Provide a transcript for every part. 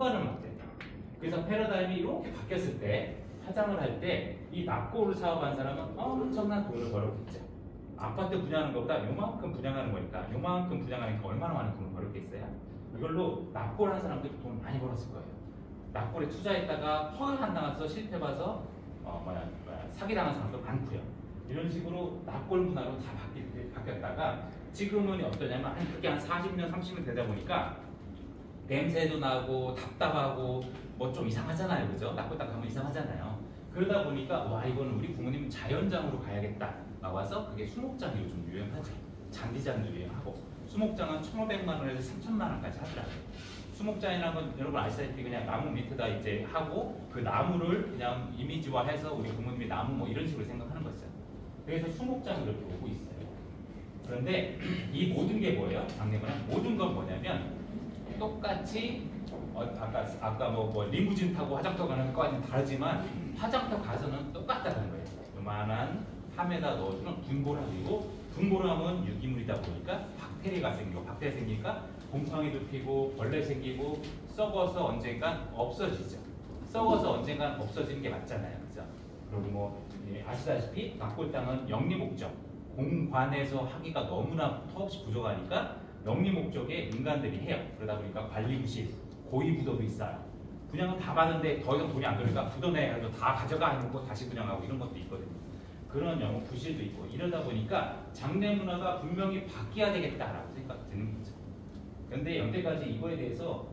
효과를 맡겠다. 그래서 패러다임이 이렇게 바뀌었을 때 화장을 할 때 이 납골을 사업한 사람은 엄청난 돈을 벌었겠죠. 아파트 분양하는 것보다 요만큼 분양하는 거니까 요만큼 분양하니까 얼마나 많은 돈을 벌었겠어요? 이걸로 납골한 사람들이 돈 많이 벌었을 거예요. 납골에 투자했다가 허가 안 나가서 실패봐서 사기당한 사람도 많고요. 이런 식으로 납골 문화로 다 바뀌었다가 지금은 어떠냐면 그게 한 40년, 30년 되다 보니까 냄새도 나고 답답하고 뭐 좀 이상하잖아요. 그죠? 납골 딱 가면 이상하잖아요. 그러다 보니까 와 이거는 우리 부모님 자연장으로 가야겠다 나와서 그게 수목장이 요즘 유행하죠. 잔디장도 유행하고 수목장은 1,500만 원에서 3,000만 원까지 하더라고요. 수목장이라는 건 여러분 아시다시피 그냥 나무 밑에다 이제 하고 그 나무를 그냥 이미지화해서 우리 부모님이 나무 뭐 이런 식으로 생각하는 거죠. 그래서 수목장을 이렇게 오고 있어요. 그런데 이 모든 게 뭐예요? 장례문화 모든 건 뭐냐면 똑같이 아까 뭐 리무진 타고 화장터 가는 것까지는 다르지만 화장터 가서는 똑같다는 거예요. 요만한 함에다 넣어주는 분고람이고 분고람은 유기물이다 보니까 박테리아가 생기고 박테리아 생기니까 곰팡이도 피고 벌레 생기고 썩어서 언젠간 없어지죠. 썩어서 언젠간 없어지는 게 맞잖아요. 그죠? 그리고 뭐 아시다시피 납골 땅은 영리 목적 공관에서 하기가 너무나 턱없이 부족하니까 영리 목적에 인간들이 해요. 그러다 보니까 관리부실, 고위부도도 있어요. 분양은 다 받는데 더 이상 돈이 안 들어니까 부도내서 다 가져가 해놓고 다시 분양하고 이런 것도 있거든요. 그런 영업 부실도 있고 이러다 보니까 장례 문화가 분명히 바뀌어야 되겠다라고 생각이 드는 거죠. 그런데 연대까지 이거에 대해서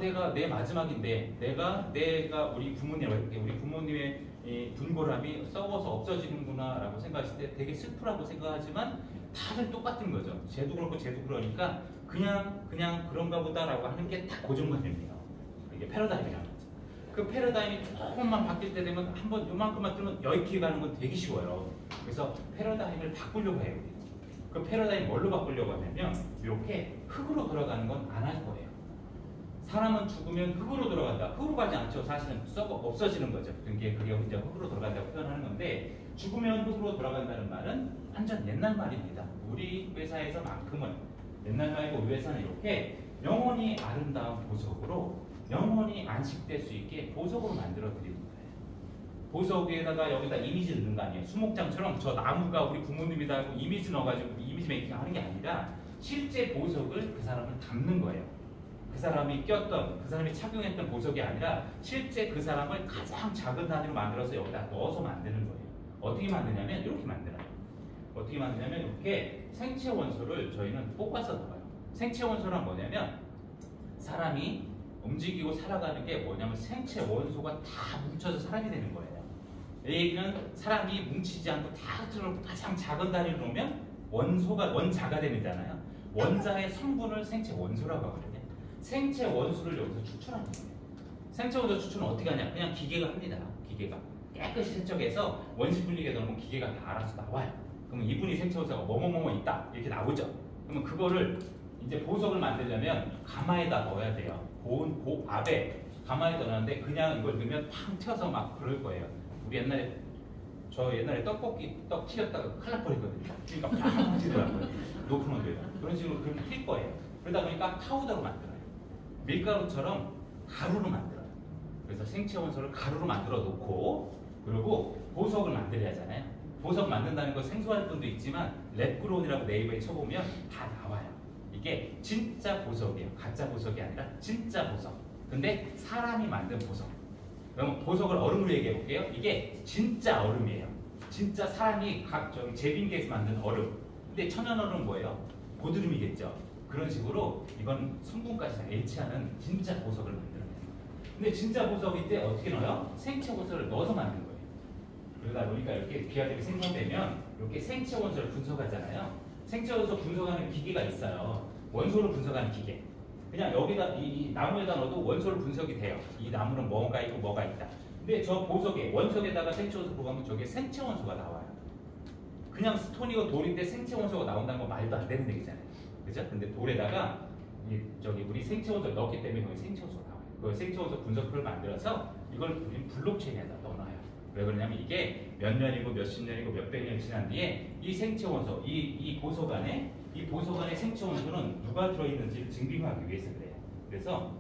내가 내 마지막인데 내가 우리 부모님의 이 분고람이 썩어서 없어지는구나라고 생각했을 때 되게 슬프라고 생각하지만 다들 똑같은 거죠. 쟤도 그렇고 쟤도 그러니까 그냥 그런가 보다라고 하는 게 딱 고정관념이에요. 이게 패러다임이라는 거죠. 그 패러다임이 조금만 바뀔 때 되면 한번 요만큼만 뜨면 여기까지 가는 건 되게 쉬워요. 그래서 패러다임을 바꾸려고 해요. 그 패러다임 뭘로 바꾸려고 하냐면 이렇게 흙으로 돌아가는 건 안 할 거예요. 사람은 죽으면 흙으로 돌아간다. 흙으로 가지 않죠. 사실은 없어지는 거죠. 그게 이제 흙으로 돌아간다고 표현하는 건데 죽으면 흙으로 돌아간다는 말은 완전 옛날 말입니다. 우리 회사에서만큼은 옛날 말이고 우리 회사는 이렇게 영원히 아름다운 보석으로 영원히 안식될 수 있게 보석으로 만들어 드리는 거예요. 보석 위에다가 여기다 이미지 넣는 거 아니에요. 수목장처럼 저 나무가 우리 부모님이다 하고 이미지 넣어가지고 이미지 메이킹 하는 게 아니라 실제 보석을 그 사람을 담는 거예요. 그 사람이 꼈던, 그 사람이 착용했던 보석이 아니라 실제 그 사람을 가장 작은 단위로 만들어서 여기다 넣어서 만드는 거예요. 어떻게 만드냐면 이렇게 만들어요. 어떻게 만드냐면 이렇게 생체 원소를 저희는 뽑아서 넣어요. 생체 원소란 뭐냐면 사람이 움직이고 살아가는 게 뭐냐면 생체 원소가 다 뭉쳐서 사람이 되는 거예요. 이 얘기는 사람이 뭉치지 않고 다 흩어놓고 가장 작은 단위로 놓으면 원자가 되잖아요. 원자의 성분을 생체 원소라고 하거든요. 생체 원소를 여기서 추출하는 거예요. 생체 원소 추출은 어떻게 하냐? 그냥 기계가 합니다. 기계가 깨끗이 세척해서 원시 분리기에 넣으면 기계가 다 알아서 나와요. 그러면 이분이 생체 원소가 뭐뭐뭐 있다 이렇게 나오죠. 그러면 그거를 이제 보석을 만들려면 가마에다 넣어야 돼요. 고온 고압에 가마에 넣었는데 그냥 이걸 넣으면 팡 튀어서 막 그럴 거예요. 우리 옛날에 떡 튀겼다가 큰일 날 뻔했거든요. 그러니까 팡 튀더라고요. 높은 온도에다. 그런 식으로 그럼 튈 거예요. 그러다 보니까 파우더로 만들어요. 밀가루처럼 가루로 만들어요. 그래서 생체 원소를 가루로 만들어 놓고 그리고 보석을 만들어야 하잖아요. 보석 만든다는 거 생소할 분도 있지만 랩그론이라고 네이버에 쳐보면 다 나와요. 이게 진짜 보석이에요. 가짜 보석이 아니라 진짜 보석. 근데 사람이 만든 보석. 그럼 보석을 얼음으로 얘기해 볼게요. 이게 진짜 얼음이에요. 진짜 사람이 제빙기에서 만든 얼음. 근데 천연 얼음은 뭐예요? 고드름이겠죠. 그런 식으로 이건 성분까지 다 일치하는 진짜 보석을 만들어내요. 근데 진짜 보석일 때 어떻게 넣어요? 생체 원소를 넣어서 만든 거예요. 그러다 보니까 이렇게 비아들이 생성되면 이렇게 생체 원소를 분석하잖아요. 생체 원소 분석하는 기계가 있어요. 원소를 분석하는 기계. 그냥 여기다 이 나무에다 넣어도 원소를 분석이 돼요. 이 나무는 뭐가 있고 뭐가 있다. 근데 저 보석에 원석에다가 생체 원소 보면 저게 생체 원소가 나와요. 그냥 스톤이고 돌인데 생체 원소가 나온다는 건 말도 안 되는 얘기잖아요. 그죠? 근데 돌에다가 우리 생체 원소를 넣었기 때문에 거기 생체 원소가 나와요. 그 생체 원소 분석표를 만들어서 이걸 우리는 블록체인에다 넣어놔요. 왜 그러냐면 이게 몇 년이고 몇십 년이고 몇백 년 지난 뒤에 이 생체 원소, 이 보석 안에 생체 원소는 누가 들어있는지를 증빙하기 위해서 그래요. 그래서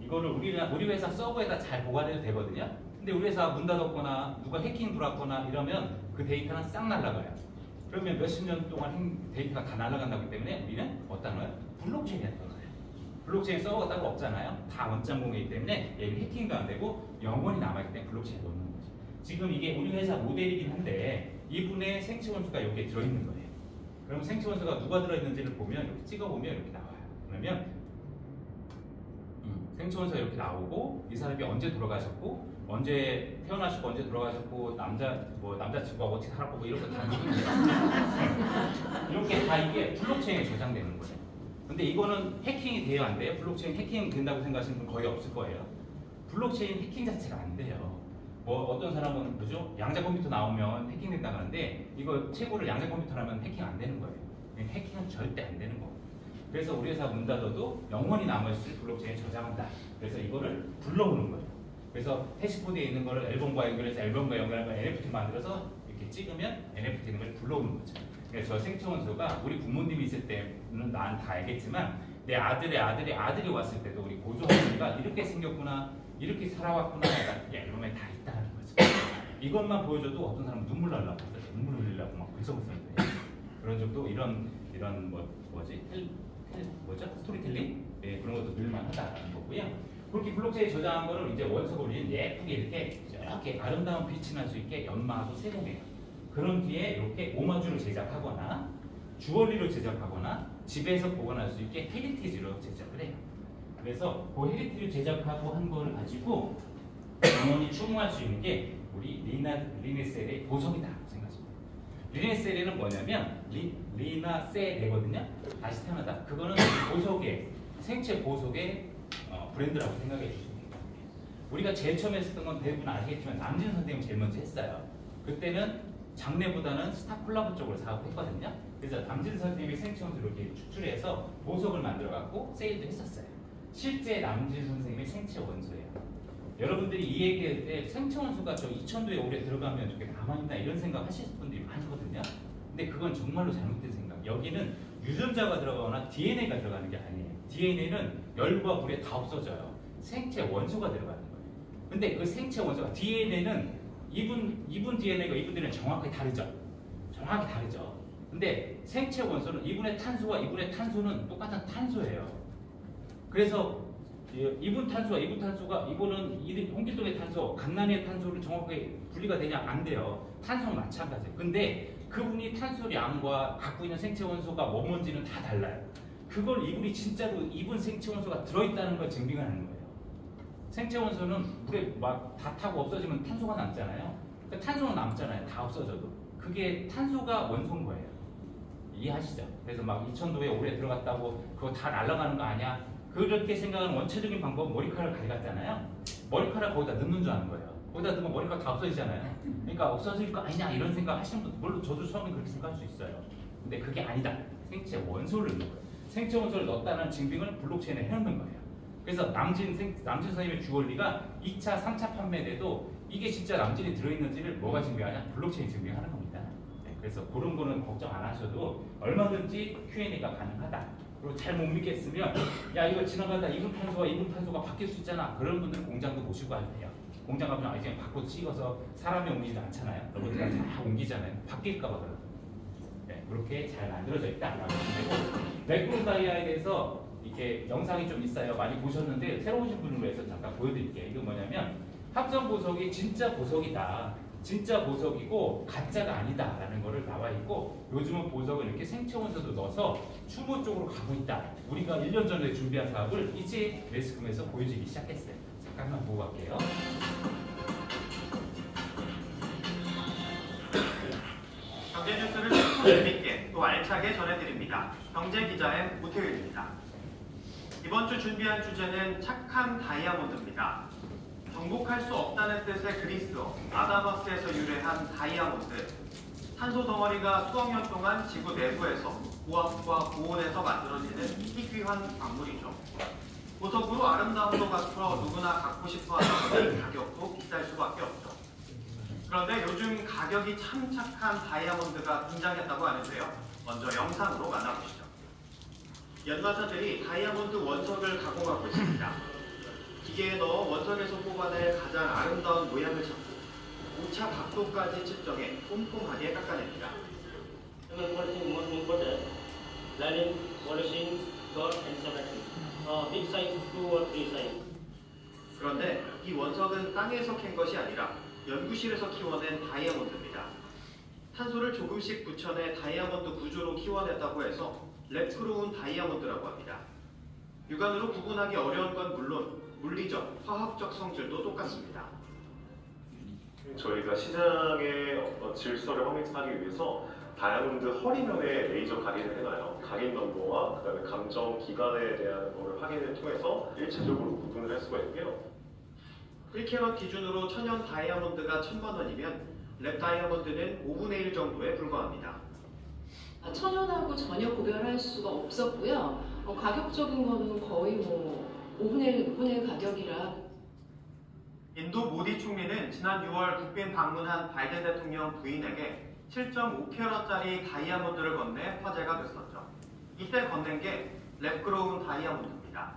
이거를 우리 회사 서버에다 잘 보관해도 되거든요. 근데 우리 회사 문 닫았거나 누가 해킹 들어왔거나 이러면 그 데이터는 싹 날아가요. 그러면 몇십 년 동안 데이터가 다 날아간다기 때문에 우리는 어떤 거예요? 블록체인에 들어가요. 블록체인 서버가 따로 없잖아요. 다 원장 공개이기 때문에 얘는 해킹도 안 되고 영원히 남아있기 때문에 블록체인에 넣는 거죠. 지금 이게 우리 회사 모델이긴 한데 이분의 생체 원소가 여기에 들어있는 거예요. 그럼 생체 원소가 누가 들어있는지를 보면 이렇게 찍어보면 이렇게 나와요. 그러면 생체 원소가 이렇게 나오고 이 사람이 언제 돌아가셨고 언제 태어나시고 언제 돌아가셨고 남자친구하고 어떻게 살았고 뭐 이런 거 다 이렇게 다 이게 블록체인에 저장되는 거예요. 근데 이거는 해킹이 돼요, 안 돼요? 블록체인 해킹 된다고 생각하시는 분 거의 없을 거예요. 블록체인 해킹 자체가 안 돼요. 뭐 어떤 사람은 그죠? 양자 컴퓨터 나오면 해킹된다고 하는데 이거 최고를 양자 컴퓨터라면 해킹 안 되는 거예요. 해킹은 절대 안 되는 거예요. 그래서 우리 회사 문 닫아도 영원히 남아있을 블록체인에 저장한다. 그래서 이거를 불러오는 거예요. 그래서 해시코드에 있는 거를 앨범과 연결해서 앨범과 연결하면 NFT 만들어서 이렇게 찍으면 NFT 있는 걸 불러오는 거죠. 그래서 저 생체 원소가 우리 부모님이 있을 때는 난 다 알겠지만 내 아들의 아들이 왔을 때도 우리 고조 어머니가 이렇게 생겼구나, 이렇게 살아왔구나, 앨범에 다 있다는 거죠. 이것만 보여줘도 어떤 사람은 눈물 날라고 눈물 흘리려고 막 글썽글썽해요. 그런 적도 이런 스토리텔링 그런 것도 늘만하다는 거고요. 그렇게 블록체인에 저장한 거를 이제 원석을 우리는 예쁘게 이렇게 아름다운 빛이 날 수 있게 연마하고 세공해요. 그런 뒤에 이렇게 오마주를 제작하거나 주얼리로 제작하거나 집에서 보관할 수 있게 헤리티지로 제작을 해요. 그래서 그 헤리티지 제작하고 한 거를 가지고 영원히 추모할 수 있는 게 우리 리네셀의 보석이다 생각합니다. 리네셀은 뭐냐면 리나셀이거든요. 다시 태어나다. 그거는 보석의 생체 보석의 브랜드라고 생각해 주시면 됩니다. 우리가 제일 처음에 했던 건 대부분 아시겠지만 남진 선생님이 제일 먼저 했어요. 그때는 장례보다는 스타콜라보 쪽으로 사업했거든요. 그래서 남진 선생님이 생체 원소를 이렇게 추출해서 보석을 만들어갖고 세일도 했었어요. 실제 남진 선생님의 생체 원소예요. 여러분들이 이 얘기할 때 생체 원소가 저 2000도에 오래 들어가면 저게 남아있나 이런 생각 하실 분들이 많거든요. 근데 그건 정말로 잘못된 생각. 여기는 유전자가 들어가거나 DNA가 들어가는 게 아니에요. DNA는 열과 물에 다 없어져요. 생체 원소가 들어가는 거예요. 근데 그 생체 원소가 DNA는 이분 DNA가 이분들은 정확하게 다르죠. 정확히 다르죠. 근데 생체 원소는 이분의 탄소와 이분의 탄소는 똑같은 탄소예요. 그래서 이분 탄소와 이분 탄소가 이분은 홍길동의 탄소, 강난의 탄소를 정확하게 분리가 되냐? 안 돼요. 탄소는 마찬가지예요. 근데 그분이 탄소량과 갖고 있는 생체 원소가 뭔지는 다 달라요. 그걸 이분이 진짜로 이분 생체 원소가 들어있다는 걸 증빙하는 거예요. 생체 원소는 물에 막 다 타고 없어지면 탄소가 남잖아요. 그러니까 탄소는 남잖아요. 다 없어져도. 그게 탄소가 원소인 거예요. 이해하시죠? 그래서 막 2000도에 오래 들어갔다고 그거 다 날아가는 거 아니야? 그렇게 생각하는 원체적인 방법은 머리카락을 가져갔잖아요. 머리카락 거기다 넣는 줄 아는 거예요. 거기다 넣으면 머리카락 다 없어지잖아요. 그러니까 없어질 거 아니냐 이런 생각 하시는 분들 물론 저도 처음에 그렇게 생각할 수 있어요. 근데 그게 아니다. 생체 원소를 넣는 거예요. 생체 원소를 넣었다는 증빙을 블록체인에 해놓는 거예요. 그래서 남진 선생님의 주얼리가 2차, 3차 판매돼도 이게 진짜 남진이 들어있는지를 뭐가 증명하냐? 블록체인이 증명하는 겁니다. 네, 그래서 그런 거는 걱정 안 하셔도 얼마든지 Q&A가 가능하다. 그리고 잘 못 믿겠으면 야 이거 지나가다 이분 탄소와 이분 탄소가 바뀔 수 있잖아. 그런 분들은 공장도 모시고 하세요. 공장 가면 이제 바꿔 찍어서 사람이 옮기지 않잖아요. 로봇가 다 옮기잖아요. 바뀔까 봐 그러거든요. 네, 그렇게 잘 만들어져 있다라고 보시면 되고 매크로 다이아에 대해서 이렇게 영상이 좀 있어요. 많이 보셨는데 새로 오신 분을 위해서 잠깐 보여드릴게요. 이거 뭐냐면 합성 보석이 진짜 보석이다. 진짜 보석이고 가짜가 아니다 라는 거를 나와 있고 요즘은 보석을 이렇게 생체 원소도 넣어서 추모 쪽으로 가고 있다. 우리가 1년 전에 준비한 사업을 이제 매스컴에서 보여주기 시작했어요. 잠깐만 보고 갈게요. 경제 뉴스를 재밌게 또 알차게 전해드립니다. 경제 기자의 오태윤입니다. 이번 주 준비한 주제는 착한 다이아몬드입니다. 정복할 수 없다는 뜻의 그리스어 아다마스에서 유래한 다이아몬드. 탄소 덩어리가 수억 년 동안 지구 내부에서 고압과 고온에서 만들어지는 희귀한 광물이죠. 보석으로 아름다움도 갖춰 누구나 갖고 싶어 하다 보니 가격도 비쌀 수밖에 없죠. 그런데 요즘 가격이 참 착한 다이아몬드가 등장했다고 하는데요. 먼저 영상으로 만나보시죠. 연마사들이 다이아몬드 원석을 가공하고 있습니다. 기계에 넣어 원석에서 뽑아낼 가장 아름다운 모양을 찾고 오차 각도까지 측정해 꼼꼼하게 깎아냅니다. And one thing most important, learning, polishing, dot and cementing. Big size, 2 or 3 size. 그런데 이 원석은 땅에서 캔 것이 아니라 연구실에서 키워낸 다이아몬드입니다. 탄소를 조금씩 붙여내 다이아몬드 구조로 키워냈다고 해서 랩크로운 다이아몬드라고 합니다. 육안으로 구분하기 어려운 건 물론 물리적, 화학적 성질도 똑같습니다. 저희가 시장의 어떤 질서를 확립하기 위해서 다이아몬드 허리면에 레이저 각인을 해놔요. 각인 넘버와 그다음에 감정 기간에 대한 거를 확인을 통해서 일체적으로 구분을 할 수가 있고요. 1캐럿 기준으로 천연 다이아몬드가 1,000만 원이면 랩 다이아몬드는 5분의 1 정도에 불과합니다. 천연하고 전혀 구별할 수가 없었고요. 가격적인 거는 거의 5분의 1 가격이라. 인도 모디 총리는 지난 6월 국빈 방문한 바이든 대통령 부인에게 7.5캐럿짜리 다이아몬드를 건네 화제가 됐었죠. 이때 건넨 게 랩그로운 다이아몬드입니다.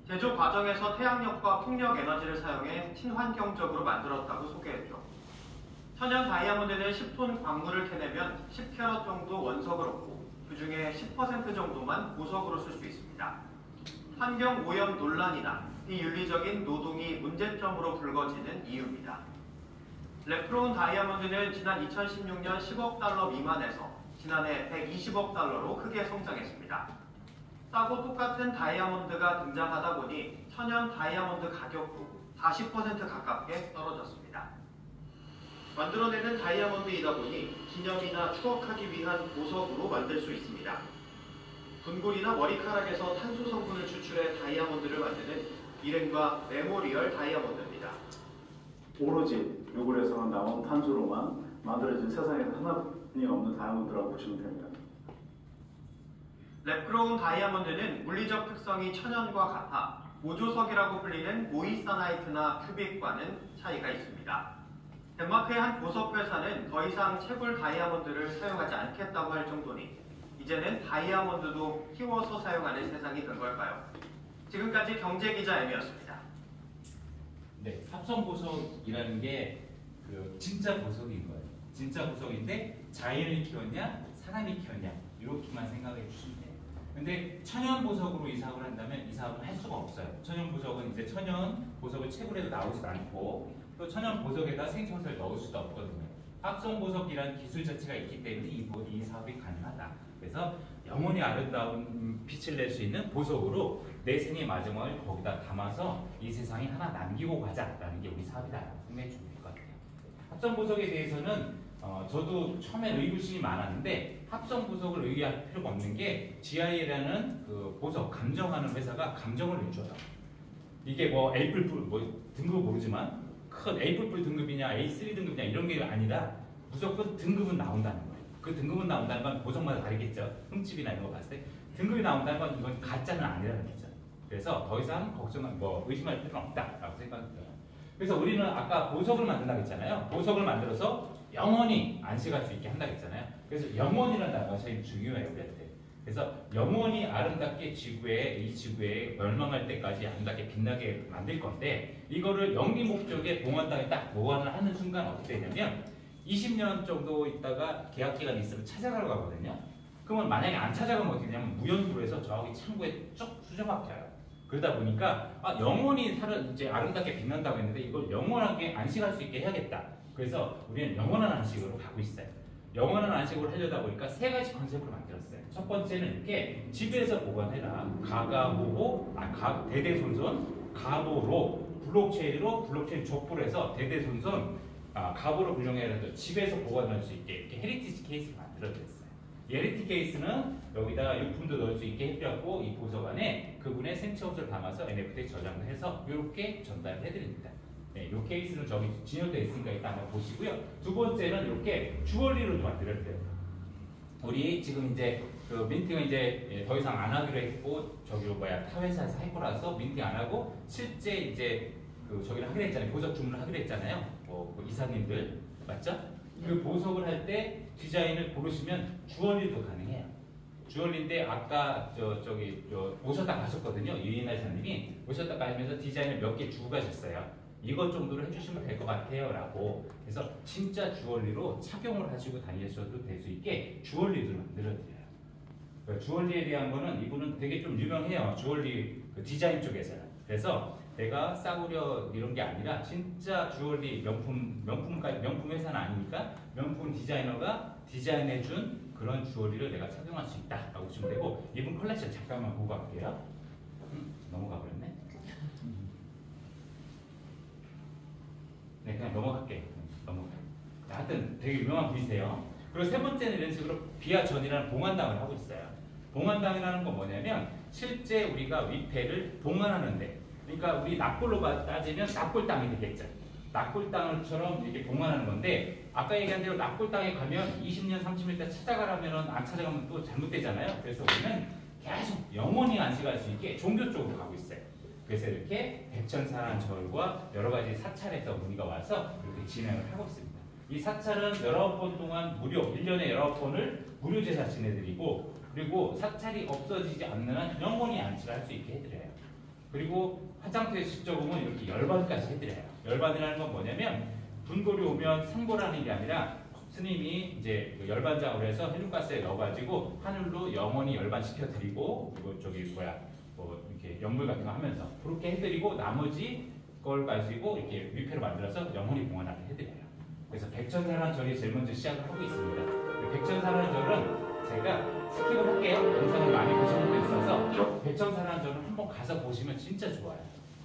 제조 과정에서 태양력과 풍력 에너지를 사용해 친환경적으로 만들었다고 소개했죠. 천연 다이아몬드는 10톤 광물을 캐내면 10캐럿 정도 원석을 얻고 그 중에 10% 정도만 보석으로 쓸 수 있습니다. 환경 오염 논란이나 비윤리적인 노동이 문제점으로 불거지는 이유입니다. 랩크로운 다이아몬드는 지난 2016년 10억 달러 미만에서 지난해 120억 달러로 크게 성장했습니다. 싸고 똑같은 다이아몬드가 등장하다 보니 천연 다이아몬드 가격도 40% 가깝게 떨어졌습니다. 만들어내는 다이아몬드이다 보니 기념이나 추억하기 위한 보석으로 만들 수 있습니다. 분골이나 머리카락에서 탄소 성분을 추출해 다이아몬드를 만드는 일행과 메모리얼 다이아몬드입니다. 오로지 요구에서 나온 탄소로만 만들어진 세상에 하나뿐이 없는 다이아몬드라고 보시면 됩니다. 랩크로운 다이아몬드는 물리적 특성이 천연과 같아 모조석이라고 불리는 모이사나이트나 큐빅과는 차이가 있습니다. 덴마크의 한 보석 회사는 더 이상 채굴 다이아몬드를 사용하지 않겠다고 할 정도니 이제는 다이아몬드도 키워서 사용하는 세상이 된 걸까요? 지금까지 경제기자 M이었습니다. 네, 합성 보석이라는 게 그 진짜 보석인 거예요. 진짜 보석인데 자연이 키웠냐, 사람이 키웠냐 이렇게만 생각해 주시면 돼요. 근데 천연 보석으로 이 사업을 한다면 이 사업은 할 수가 없어요. 천연 보석은 이제 천연 보석을 채굴해도 나오지도 않고 또 천연 보석에다 생청소를 넣을 수도 없거든요. 합성 보석이라는 기술 자체가 있기 때문에 이 사업이 가능하다. 그래서 영원히 아름다운 빛을 낼 수 있는 보석으로 내 생의 마지막을 거기다 담아서 이 세상에 하나 남기고 가자라는 게 우리 사업이다라고 생각해 주면 될 것 같아요. 합성 보석에 대해서는 저도 처음에 의구심이 많았는데 합성 보석을 의의할 필요가 없는 게 GI라는 그 보석 감정하는 회사가 감정을 내줘요. 이게 뭐 에이플풀 뭐 등급 모르지만 큰 에이플풀 등급이냐 A3 등급이냐 이런 게 아니라 무조건 등급은 나온다는 거예요. 그 등급은 나온다는 건 보석마다 다르겠죠. 흠집이나 이런 거 봤을 때 등급이 나온다는 건 이건 가짜는 아니라는 거죠. 그래서 더 이상 의심할 필요는 없다라고 생각합니다. 그래서 우리는 아까 보석을 만든다고 했잖아요. 보석을 만들어서 영원히 안식할 수 있게 한다고 했잖아요. 그래서 영원이라는 단어가 제일 중요해요, 우리한테. 그래서 영원히 아름답게 이 지구에 멸망할 때까지 아름답게 빛나게 만들 건데 이거를 영리 목적의 봉헌당에 딱 보완을 하는 순간 어떻게 되냐면 20년 정도 있다가 계약 기간이 있으면 찾아가러 가거든요. 그러면 만약에 안 찾아가면 어떻게 되냐면 무연수로 해서 저기 창고에 쭉 수정박혀요. 그러다 보니까 영원히 이제 아름답게 빛난다고 했는데 이걸 영원하게 안식할 수 있게 해야겠다. 그래서 우리는 영원한 안식으로 가고 있어요. 영원한 안식으로 하려다 보니까 세 가지 컨셉을 만들었어요. 첫 번째는 이렇게 집에서 보관해라. 대대손손 가보로 블록체인 족보로 해서 대대손손 가보로 분류해서 집에서 보관할 수 있게 이렇게 헤리티지 케이스를 만들어드렸어요. 이 헤리티지 케이스는 여기다가 유품도 넣을 수 있게 해드렸고 이 보석 안에 그분의 생체 옷을 담아서 NFT 저장을 해서 이렇게 전달을 해드립니다. 네, 이 케이스는 저기 진열되어 있으니까 일단 한번 보시고요. 두 번째는 이렇게 주얼리로 만들었대요. 우리 지금 이제 그 민팅은 이제 더 이상 안 하기로 했고 타 회사에서 할 거라서 민팅 안 하고 실제 이제 그 저기를 하기로 했잖아요. 보석 주문을 하기로 했잖아요. 그 이사님들 맞죠? 그 보석을 할 때 디자인을 고르시면 주얼리도 가능해요. 주얼리인데 아까 저기 오셨다 가셨거든요. 유인하 이사님이 오셨다 가시면서 디자인을 몇 개 주고 가셨어요. 이것 정도로 해주시면 될 것 같아요 라고. 그래서 진짜 주얼리로 착용을 하시고 다니셔도 될 수 있게 주얼리를 만들어드려요. 그러니까 주얼리에 대한 거는 이분은 되게 좀 유명해요. 주얼리 그 디자인 쪽에서는. 그래서 내가 싸구려 이런 게 아니라 진짜 주얼리 명품 회사는 아니니까 명품 디자이너가 디자인해준 그런 주얼리를 내가 착용할 수 있다라고 보시면 되고, 이분 컬렉션 잠깐만 보고 갈게요. 넘어가 버렸네. 네, 그냥 넘어갈게. 넘어가요. 하여튼 되게 유명한 분이세요. 그리고 세 번째는 이런 식으로 비아전이라는 봉환당을 하고 있어요. 봉환당이라는 건 뭐냐면 실제 우리가 위패를 봉환하는데, 그러니까 우리 납골로 따지면 납골 땅이 되겠죠. 납골 땅처럼 이렇게 봉환하는 건데, 아까 얘기한 대로 납골 땅에 가면 20년, 30년 때 찾아가라면 안 찾아가면 또 잘못되잖아요. 그래서 우리는 계속 영원히 안식할 수 있게 종교 쪽으로 가고 있어요. 그래서 이렇게 백천사란절과 여러 가지 사찰에서 문의가 와서 이렇게 진행을 하고 있습니다. 이 사찰은 19번 동안 무료, 1년에 19번을 무료 제사 지내드리고, 그리고 사찰이 없어지지 않는 한 영원히 안식을 할 수 있게 해드려요. 그리고 화장터에 직접 오면 이렇게 열반까지 해드려요. 열반이라는 건 뭐냐면 분골이 오면 상고라는 게 아니라 스님이 이제 그 열반장으로 해서 헬륨가스에 넣어가지고 하늘로 영원히 열반시켜드리고, 그리고 뭐 이렇게 연물 같은 거 하면서 그렇게 해드리고, 나머지 걸 가지고 이렇게 위패로 만들어서 영원히 봉헌하게 해드려요. 그래서 백천사란절이 제일 먼저 시작을 하고 있습니다. 백천사란절은 제가 스킵을 할게요. 영상을 많이 보시는 분들 있어서 백천사란절은 한번 가서 보시면 진짜 좋아요.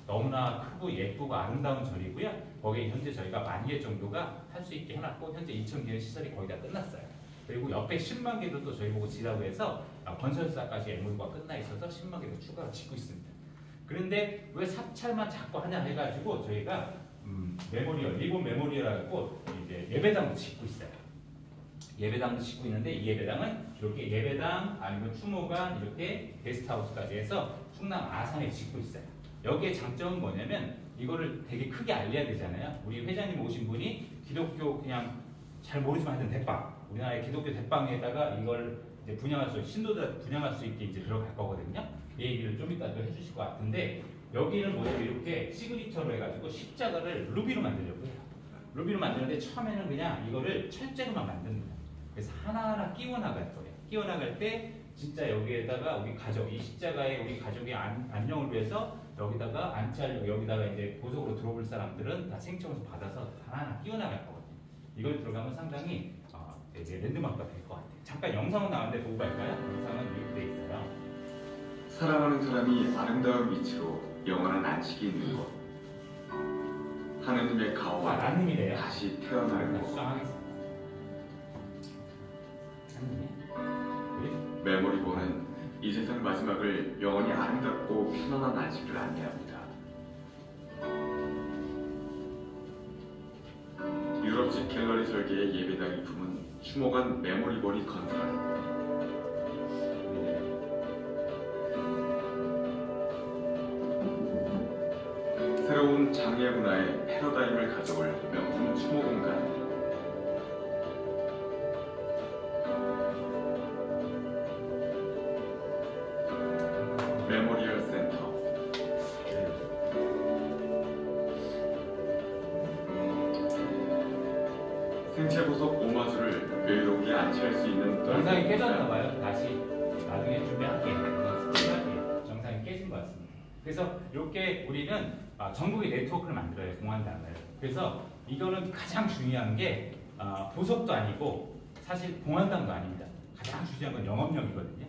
너무나 크고 예쁘고 아름다운 절이고요. 거기에 현재 저희가 10,000개 정도가 할 수 있게 해놨고, 현재 2,000개의 시설이 거의 다 끝났어요. 그리고 옆에 10만 개도 또 저희 보고 지라고 해서 건설사까지 MOU가 끝나 있어서 10만 개도 추가로 짓고 있습니다. 그런데 왜 사찰만 자꾸 하냐 해가지고 저희가 메모리얼, 일본 메모리얼이라고 이제 예배당도 짓고 있어요. 예배당도 짓고 있는데, 이 예배당은 이렇게 예배당 아니면 추모관 이렇게 게스트하우스까지 해서 충남 아산에 짓고 있어요. 여기에 장점은 뭐냐면 이거를 되게 크게 알려야 되잖아요. 우리 회장님 오신 분이 기독교 그냥 잘 모르지만 하여튼 대빵, 우리나라의 기독교 대빵에다가 이걸 이제 신도들 분양할 수 있게 이제 들어갈 거거든요. 이 얘기를 좀 이따 또 해주실 것 같은데, 여기는 뭐냐면 이렇게 시그니처로 해가지고 십자가를 루비로 만들려고 해요. 루비로 만드는데 처음에는 그냥 이거를 철제로만 만듭니다. 그래서 하나하나 끼워 나갈 거예요. 끼워 나갈 때 진짜 여기에다가 우리 가족, 이 십자가에 우리 가족의 안녕을 위해서 여기다가 안치하려고, 여기다가 이제 보석으로 들어볼 사람들은 다 생청에서 받아서 하나하나 끼워 나갈 거거든요. 이걸 들어가면 상당히 되게 랜드마크가 될 것 같아요. 잠깐 영상은 나왔는데 보고 갈까요? 영상은 이렇게 돼 있어요. 사랑하는 사람이 아름다운 위치로 영원한 안식이 있는 곳, 하느님의 가호와 라님이래요. 다시 태어나는 곳, 수정하겠습니다. 메모리본은 이 세상 마지막을 영원히 아름답고 편안한 안식을 안내합니다. 유럽식 갤러리 설계의 예배당이 품은 추모관 메모리본이 건설. 새로운 장례 문화의 패러다임을 가져올 명품 추모 공간. 메모리얼 센터. 생체 보석 오마주를 여유롭게 안치할 수 있는 영상이 깨졌나봐요. 다시 나중에 준비할게요. 영상이 깨진 것 같습니다. 그래서 이렇게 우리는 전국의 네트워크를 만들어요. 봉환당을. 그래서 이거는 가장 중요한 게 보석도 아니고 사실 봉환당도 아닙니다. 가장 중요한 건 영업력이거든요.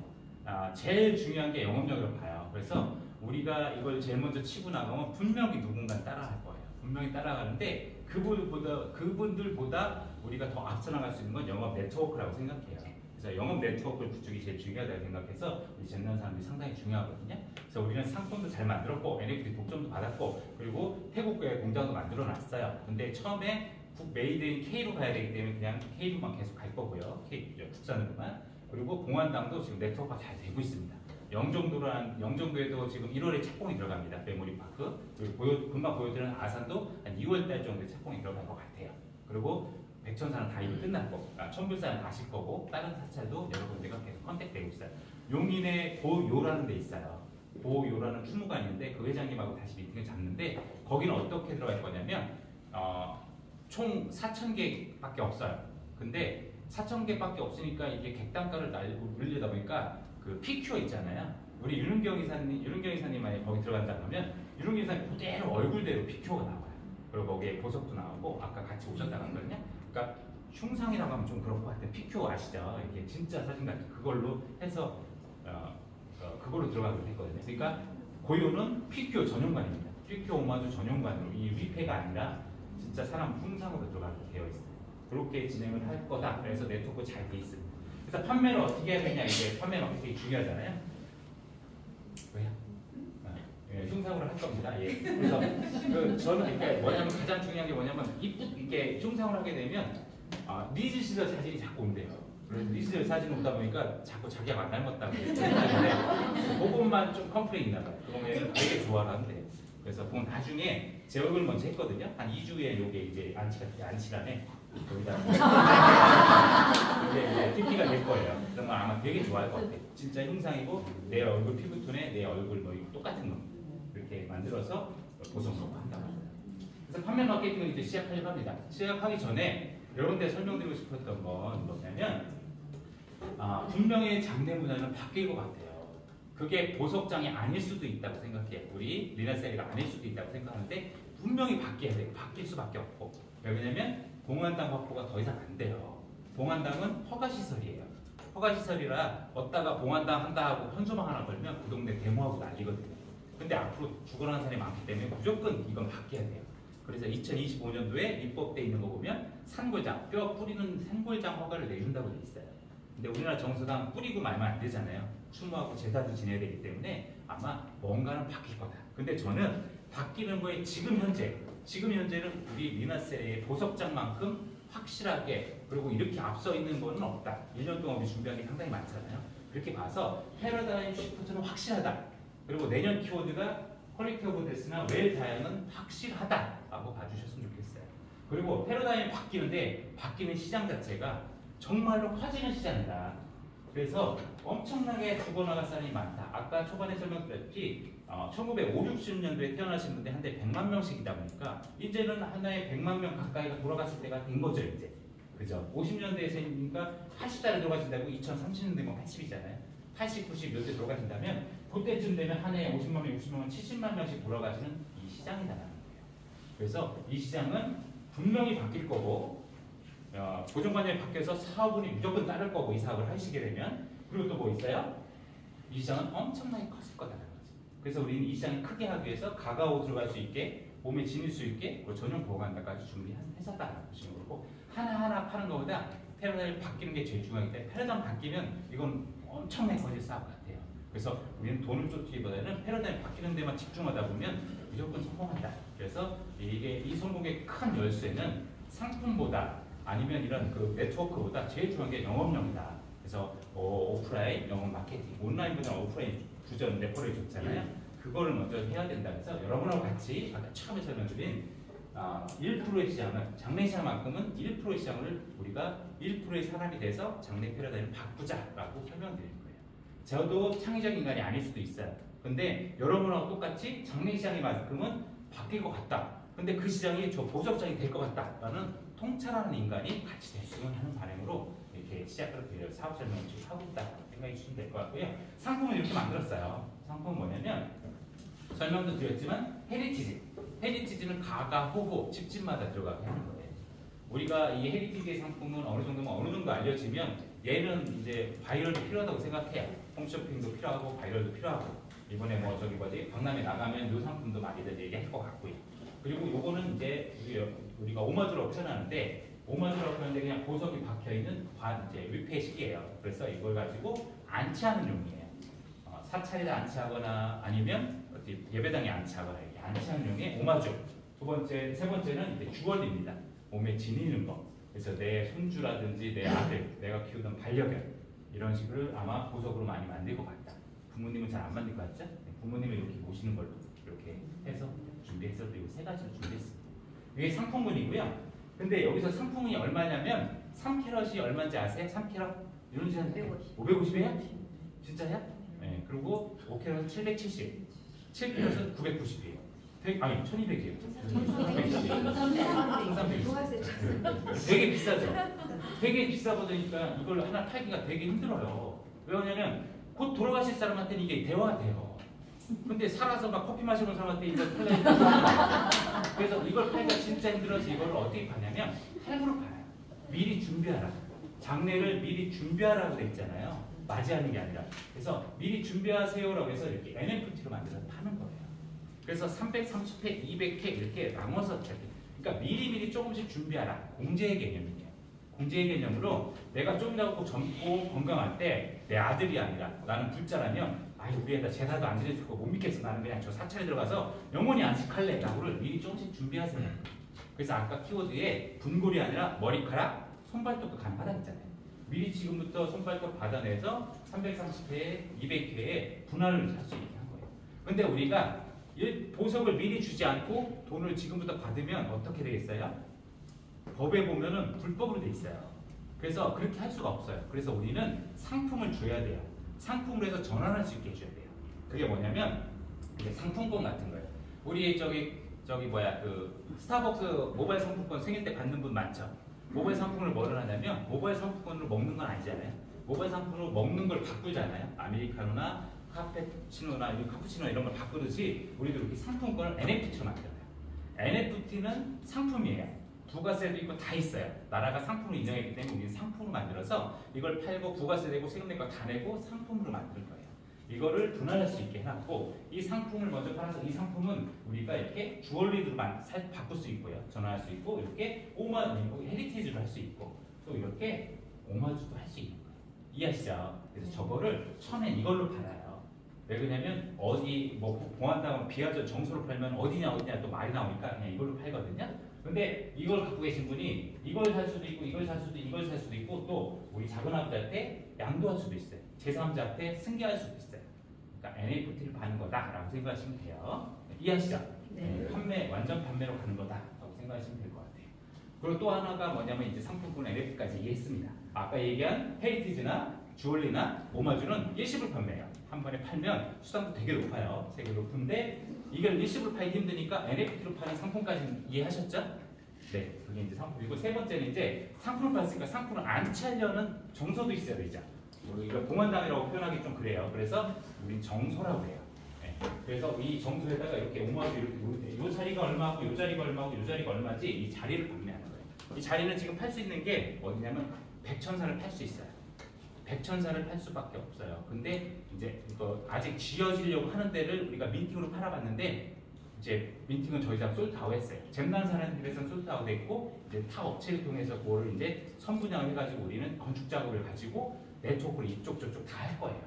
제일 중요한 게 영업력으로 봐요. 그래서 우리가 이걸 제일 먼저 치고 나가면 분명히 누군가 따라갈 거예요. 분명히 따라가는데 그분들보다 우리가 더 앞서 나갈 수 있는 건 영업 네트워크라고 생각해요. 그래서 영업 네트워크를 구축이 제일 중요하다고 생각해서 우리 젠단 사람들이 상당히 중요하거든요. 그래서 우리는 상품도 잘 만들었고 NFT 독점도 받았고, 그리고 태국에 공장도 만들어 놨어요. 근데 처음에 메이드 인 K로 가야 되기 때문에 그냥 K로만 계속 갈 거고요. 국산으로만. 그리고 봉환당도 지금 네트워크가 잘 되고 있습니다. 영종도에도 지금 1월에 착공이 들어갑니다. 메모리파크. 그리고 금방 보여드리는 아산도 한 2월달 정도에 착공이 들어갈 것 같아요. 그리고 백천사는 다 이미 끝날 거고, 천불사는 아실 거고, 다른 사찰도 여러 군데가 계속 컨택되고 있어요. 용인에 고요라는 데 있어요. 고요라는 추무가 있는데 그 회장님하고 다시 미팅을 잡는데 거기는 어떻게 들어갈 거냐면 총 4,000개밖에 없어요. 근데 4,000개밖에 없으니까 이게 객단가를 올리다 보니까 그 PQ 있잖아요. 우리 유릉경 이사님 만약에 거기 들어간다 그러면 유릉경 이사님 그대로 얼굴대로 PQ가 나와요. 그리고 거기에 보석도 나오고 아까 같이 오셨다고 했거든요. 그러니까 흉상이라고 하면 좀 그럴 것 같아요. PQ 아시죠? 이게 진짜 사진 같은 그걸로 해서 그걸로 들어가기로 했거든요. 그러니까 고요는 PQ 전용관입니다. PQ 오마주 전용관으로 이 위패가 아니라 진짜 사람 흉상으로 들어가게 되어 있어요. 그렇게 진행을 할 거다. 그래서 네트워크 잘 돼 있습니다. 그래서 판매를 어떻게 해야 되냐 이게 판매 마케팅이 중요하잖아요. 왜요? 흉상으로 할 겁니다. 예. 그래서 저는 그러니까 뭐냐면 가장 중요한 게 뭐냐면 이게 흉상을 하게 되면 리즈 시절 사진이 자꾸 온대요. 그래서 리즈 시절 사진 오다 보니까 자꾸 자기가 안 닮았다고 하는데 그것만 좀 컴플레인 나가요. 그러면 되게 좋아하는데 그래서 그건 나중에 제 얼굴 먼저 했거든요. 한 2주에 요게 이제 안치라네 거기다 이게 이제 TP가 될 거예요. 그러면 아마 되게 좋아할 것 같아요. 진짜 흉상이고 내 얼굴 피부톤에 내 얼굴 뭐 똑같은 거 이렇게 만들어서 보정으로 한다고 합니다. 그래서 판매 마케팅을 이제 시작하려고 합니다. 시작하기 전에 여러분들 설명드리고 싶었던 건 뭐냐면 분명히 장내 문화는 바뀔 것 같아요. 그게 보석장이 아닐 수도 있다고 생각해요. 우리 리나셀리가 아닐 수도 있다고 생각하는데 분명히 바뀌어야 돼요. 바뀔 수밖에 없고 왜냐면 봉안당 확보가 더 이상 안 돼요. 봉안당은 허가시설이에요. 허가시설이라 얻다가 봉안당 한다 하고 현수막 하나 걸면 그 동네 데모하고 난리거든요. 근데 앞으로 죽어나는 사람이 많기 때문에 무조건 이건 바뀌어야 돼요. 그래서 2025년도에 입법돼 있는 거 보면 산골장, 뼈 뿌리는 산골장 허가를 내준다고 돼 있어요. 근데 우리나라 정서상 뿌리고 말면 안 되잖아요. 추모하고 제사도 지내야 되기 때문에 아마 뭔가는 바뀔 거다. 근데 저는 바뀌는 거에 지금 현재는 우리 리나셀의 보석장만큼 확실하게 그리고 이렇게 앞서 있는 거는 없다. 1년 동안 우리 준비한 게 상당히 많잖아요. 그렇게 봐서 패러다임 시프트는 확실하다. 그리고 내년 키워드가 퀄리티 오브 데스나 웰 다양은 확실하다라고 봐주셨으면 좋겠어요. 그리고 패러다임이 바뀌는데 바뀌는 시장 자체가 정말로 커지는 시장이다. 그래서 엄청나게 죽어나갈 사람이 많다. 아까 초반에 설명드렸지 1950, 60년도에 태어나신 분들 한 대 100만 명씩이다 보니까 이제는 하나에 100만 명 가까이가 돌아갔을 때가 된 거죠. 이제 그죠? 50년대에서니까 80살에 돌아가신다고 2030년대면 80이잖아요. 80, 90 몇 대 돌아가신다면 그때쯤 되면 한 해에 50만 명, 60만 명, 70만 명씩 돌아가시는 이 시장이라는 거예요. 그래서 이 시장은 분명히 바뀔 거고 고정관념이 바뀌어서 사업운이 무조건 따를 거고 이 사업을 하시게 되면 그리고 또 뭐 있어요? 이 시장은 엄청나게 커질 거다라는 거죠. 그래서 우리는 이 시장을 크게 하기 위해서 가가오 들어갈 수 있게 몸에 지닐 수 있게 전용 보호관까지 준비한 회사다라고 보시면 되고 하나하나 파는 것보다 패러다임이 바뀌는 게 제일 중요하기 때문에 패러다임 바뀌면 이건 엄청나게 커질 사업 같아요. 그래서 우리는 돈을 쫓기보다는 패러다임 바뀌는 데만 집중하다 보면 무조건 성공한다. 그래서 이게 이 성공의 큰 열쇠는 상품보다 아니면 이런 그 네트워크보다 제일 중요한 게 영업력이다. 그래서 오프라인, 영업 마케팅, 온라인보다 오프라인 주전 레퍼럴이 좋잖아요. 그거를 먼저 해야 된다. 그래서 여러분하고 같이 아까 처음에 설명드린 1%의 시장을 장래시장만큼은 1%의 시장을 우리가 1%의 사람이 돼서 장래 패러다임을 바꾸자라고 설명드릴 거예요. 저도 창의적 인간이 아닐 수도 있어요. 근데 여러분하고 똑같이 장래시장이만큼은 바뀔 것 같다. 근데 그 시장이 저 보석장이 될 것 같다라는 통찰하는 인간이 같이 됐으면 하는 바람으로 이렇게 시작을 드려요. 사업 설명을 지금 하고 있다고 생각해 주시면 될 것 같고요. 상품을 이렇게 만들었어요. 상품은 뭐냐면 설명도 드렸지만 헤리티지. 헤리티지는 가가, 호호, 집집마다 들어가게 하는 거예요. 우리가 이 헤리티지의 상품은 어느 정도 알려지면 얘는 이제 바이럴도 필요하다고 생각해요. 홈쇼핑도 필요하고 바이럴도 필요하고 이번에 뭐 저기 뭐지 박람회 나가면 이 상품도 많이들 얘기할 것 같고요. 그리고 요거는 이제 우리가 오마주로 옵션하는데 오마주로 옵션인데 그냥 보석이 박혀있는 이제 위패식이에요. 그래서 이걸 가지고 안치하는 용이에요. 사찰에다 안치하거나 아니면 예배당에 안치하거나 이렇게 안치하는 용의 오마주. 세 번째는 이제 주얼리입니다. 몸에 지니는 거. 그래서 내 손주라든지 내 아들, 내가 키우던 반려견 이런 식으로 아마 보석으로 많이 만들 것 같다. 부모님은 잘 안 만들 것 같죠? 부모님을 이렇게 모시는 걸로 이렇게 해서 준비해서 이 세 가지를 준비했습니다. 이게 상품군이고요. 근데 여기서 상품이 얼마냐면 3캐럿이 얼마인지 아세요? 3캐럿? 이런 지 550이에요? 진짜야? 네. 그리고 5캐럿은 770, 7캐럿은 990이에요. 아니 1200이에요. 1300. 되게 비싸죠. 되게 비싸 보니까 이걸 하나 팔기가 되게 힘들어요. 왜냐면 곧 돌아가실 사람한테는 이게 대화가 돼요. 근데 살아서 막 커피 마시는 사람한테 이걸 팔려니까 그래서 이걸 팔기가 진짜 힘들어서 이걸 어떻게 파냐면 할부로 팔아요. 미리 준비하라. 장래를 미리 준비하라고 돼 있잖아요. 맞이하는 게 아니라. 그래서 미리 준비하세요라고 해서 이렇게 NFT로 만들어서 파는 거예요. 그래서 330회, 200회 이렇게 나눠서 그러니까 미리미리 조금씩 준비하라. 공제의 개념이에요. 공제의 개념으로 내가 좀이라도 꼭 젊고 건강할 때 내 아들이 아니라 나는 불자라면 아유 우리 애가 제사도 안 지내주고 못 믿겠어. 나는 그냥 저 사찰에 들어가서 영원히 안식할래. 라고를 미리 조금씩 준비하세요. 그래서 아까 키워드에 분골이 아니라 머리카락, 손발톱도 가능하다 했잖아요. 미리 지금부터 손발톱 받아내서 330회에 200회에 분할을 할 수 있게 한 거예요. 근데 우리가 이 보석을 미리 주지 않고 돈을 지금부터 받으면 어떻게 되겠어요? 법에 보면은 불법으로 돼 있어요. 그래서 그렇게 할 수가 없어요. 그래서 우리는 상품을 줘야 돼요. 상품으로 해서 전환할 수 있게 해줘야 돼요. 그게 뭐냐면 이게 상품권 같은 거예요. 우리 저기 뭐야 그 스타벅스 모바일 상품권 생일 때 받는 분 많죠? 모바일 상품을 뭐를 하냐면 모바일 상품권으로 먹는 건 아니잖아요. 모바일 상품으로 먹는 걸 바꾸잖아요. 아메리카노나 카푸치노나 이런 걸 바꾸듯이 우리도 이렇게 상품권을 NFT로 만들어요. NFT는 상품이에요. 부가세도 있고 다 있어요. 나라가 상품을 인정했기 때문에 우리는 상품으로 만들어서 이걸 팔고 부가세 내고 세금 내고 다 내고 상품으로 만들 거예요. 이거를 분할할 수 있게 해놨고 이 상품을 먼저 팔아서 이 상품은 우리가 이렇게 주얼리로 바꿀 수 있고요. 전환할 수 있고 이렇게 헤리티지로 할 수 있고 또 이렇게 오마주도 할 수 있는 거예요. 이해하시죠? 그래서 저거를 처음엔 이걸로 팔아요. 왜 그러냐면 어디 뭐 공안당은 비하저 정서로 팔면 어디냐 또 말이 나오니까 그냥 이걸로 팔거든요. 근데 이걸 갖고 계신 분이 이걸 살 수도 있고 이걸 살 수도 있고 이걸 살 수도 있고 또 우리 작은 아버지한테 양도할 수도 있어요. 제3자한테 승계할 수도 있어요. 그러니까 NFT를 파는 거다라고 생각하시면 돼요. 이해하시죠? 네. 완전 판매로 가는 거다라고 생각하시면 될 것 같아요. 그리고 또 하나가 뭐냐면 이제 상품권 NFT까지 얘기했습니다. 아까 얘기한 헤리티지나 주얼리나 오마주는 일시불 판매예요. 한 번에 팔면 수당도 되게 높아요. 되게 높은데 이걸 일시불 팔기 힘드니까 NFT로 파는 상품까지 이해하셨죠? 네, 그게 이제 상품이고 세 번째는 이제 상품을 팔았으니까 상품을 안 차려는 정서도 있어야 되죠. 우리가 공헌당이라고 표현하기 좀 그래요. 그래서 우린 정소라고 해요. 네. 그래서 이 정소에다가 이렇게 오마주 이렇게 요 자리가 얼마고 요 자리가 얼마고 요 자리가 얼마지 이 자리를 판매하는 거예요. 이 자리는 지금 팔 수 있는 게 어디냐면 백천사를 팔 수 있어요. 백천사를 팔 수밖에 없어요. 근데 이제 이거 아직 지어지려고 하는 데를 우리가 민팅으로 팔아봤는데 이제 민팅은 저희 다 솔드아웃 했어요. 잼난사람들에서는 솔드아웃 했고 이제 타 업체를 통해서 그거를 이제 선분양을 해가지고 우리는 건축 작업을 가지고 네트워크를 이쪽 저쪽 다 할 거예요.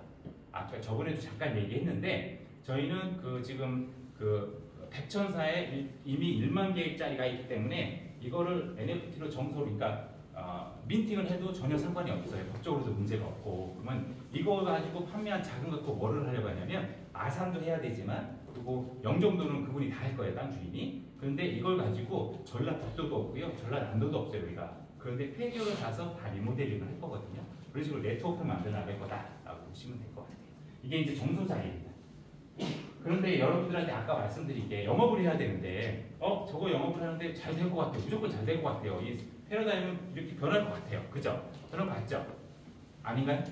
아까 저번에도 잠깐 얘기했는데 저희는 지금 백천사에 이미 1만 개짜리가 있기 때문에 이거를 NFT로 정서로 그러니까 민팅을 해도 전혀 상관이 없어요. 법적으로도 문제가 없고. 그러면 이거 가지고 판매한 작은 것도 뭐를 하려고 하냐면 아산도 해야 되지만 그리고 영종도는 그분이 다 할 거예요. 땅 주인이. 그런데 이걸 가지고 전라북도도 없고요. 전라남도도 없어요. 우리가. 그런데 폐교를 사서 다 리모델링을 할 거거든요. 그런 식으로 네트워크를 만들어 나갈 거다라고 보시면 될 것 같아요. 이게 이제 정소자입니다. 그런데 여러분들한테 아까 말씀드린 게 영업을 해야 되는데 저거 영업을 하는데 잘 될 것 같아요. 무조건 잘 될 것 같아요. 이 패러다임은 이렇게 변할 것 같아요. 그죠? 변할 것 같죠? 아닌가요?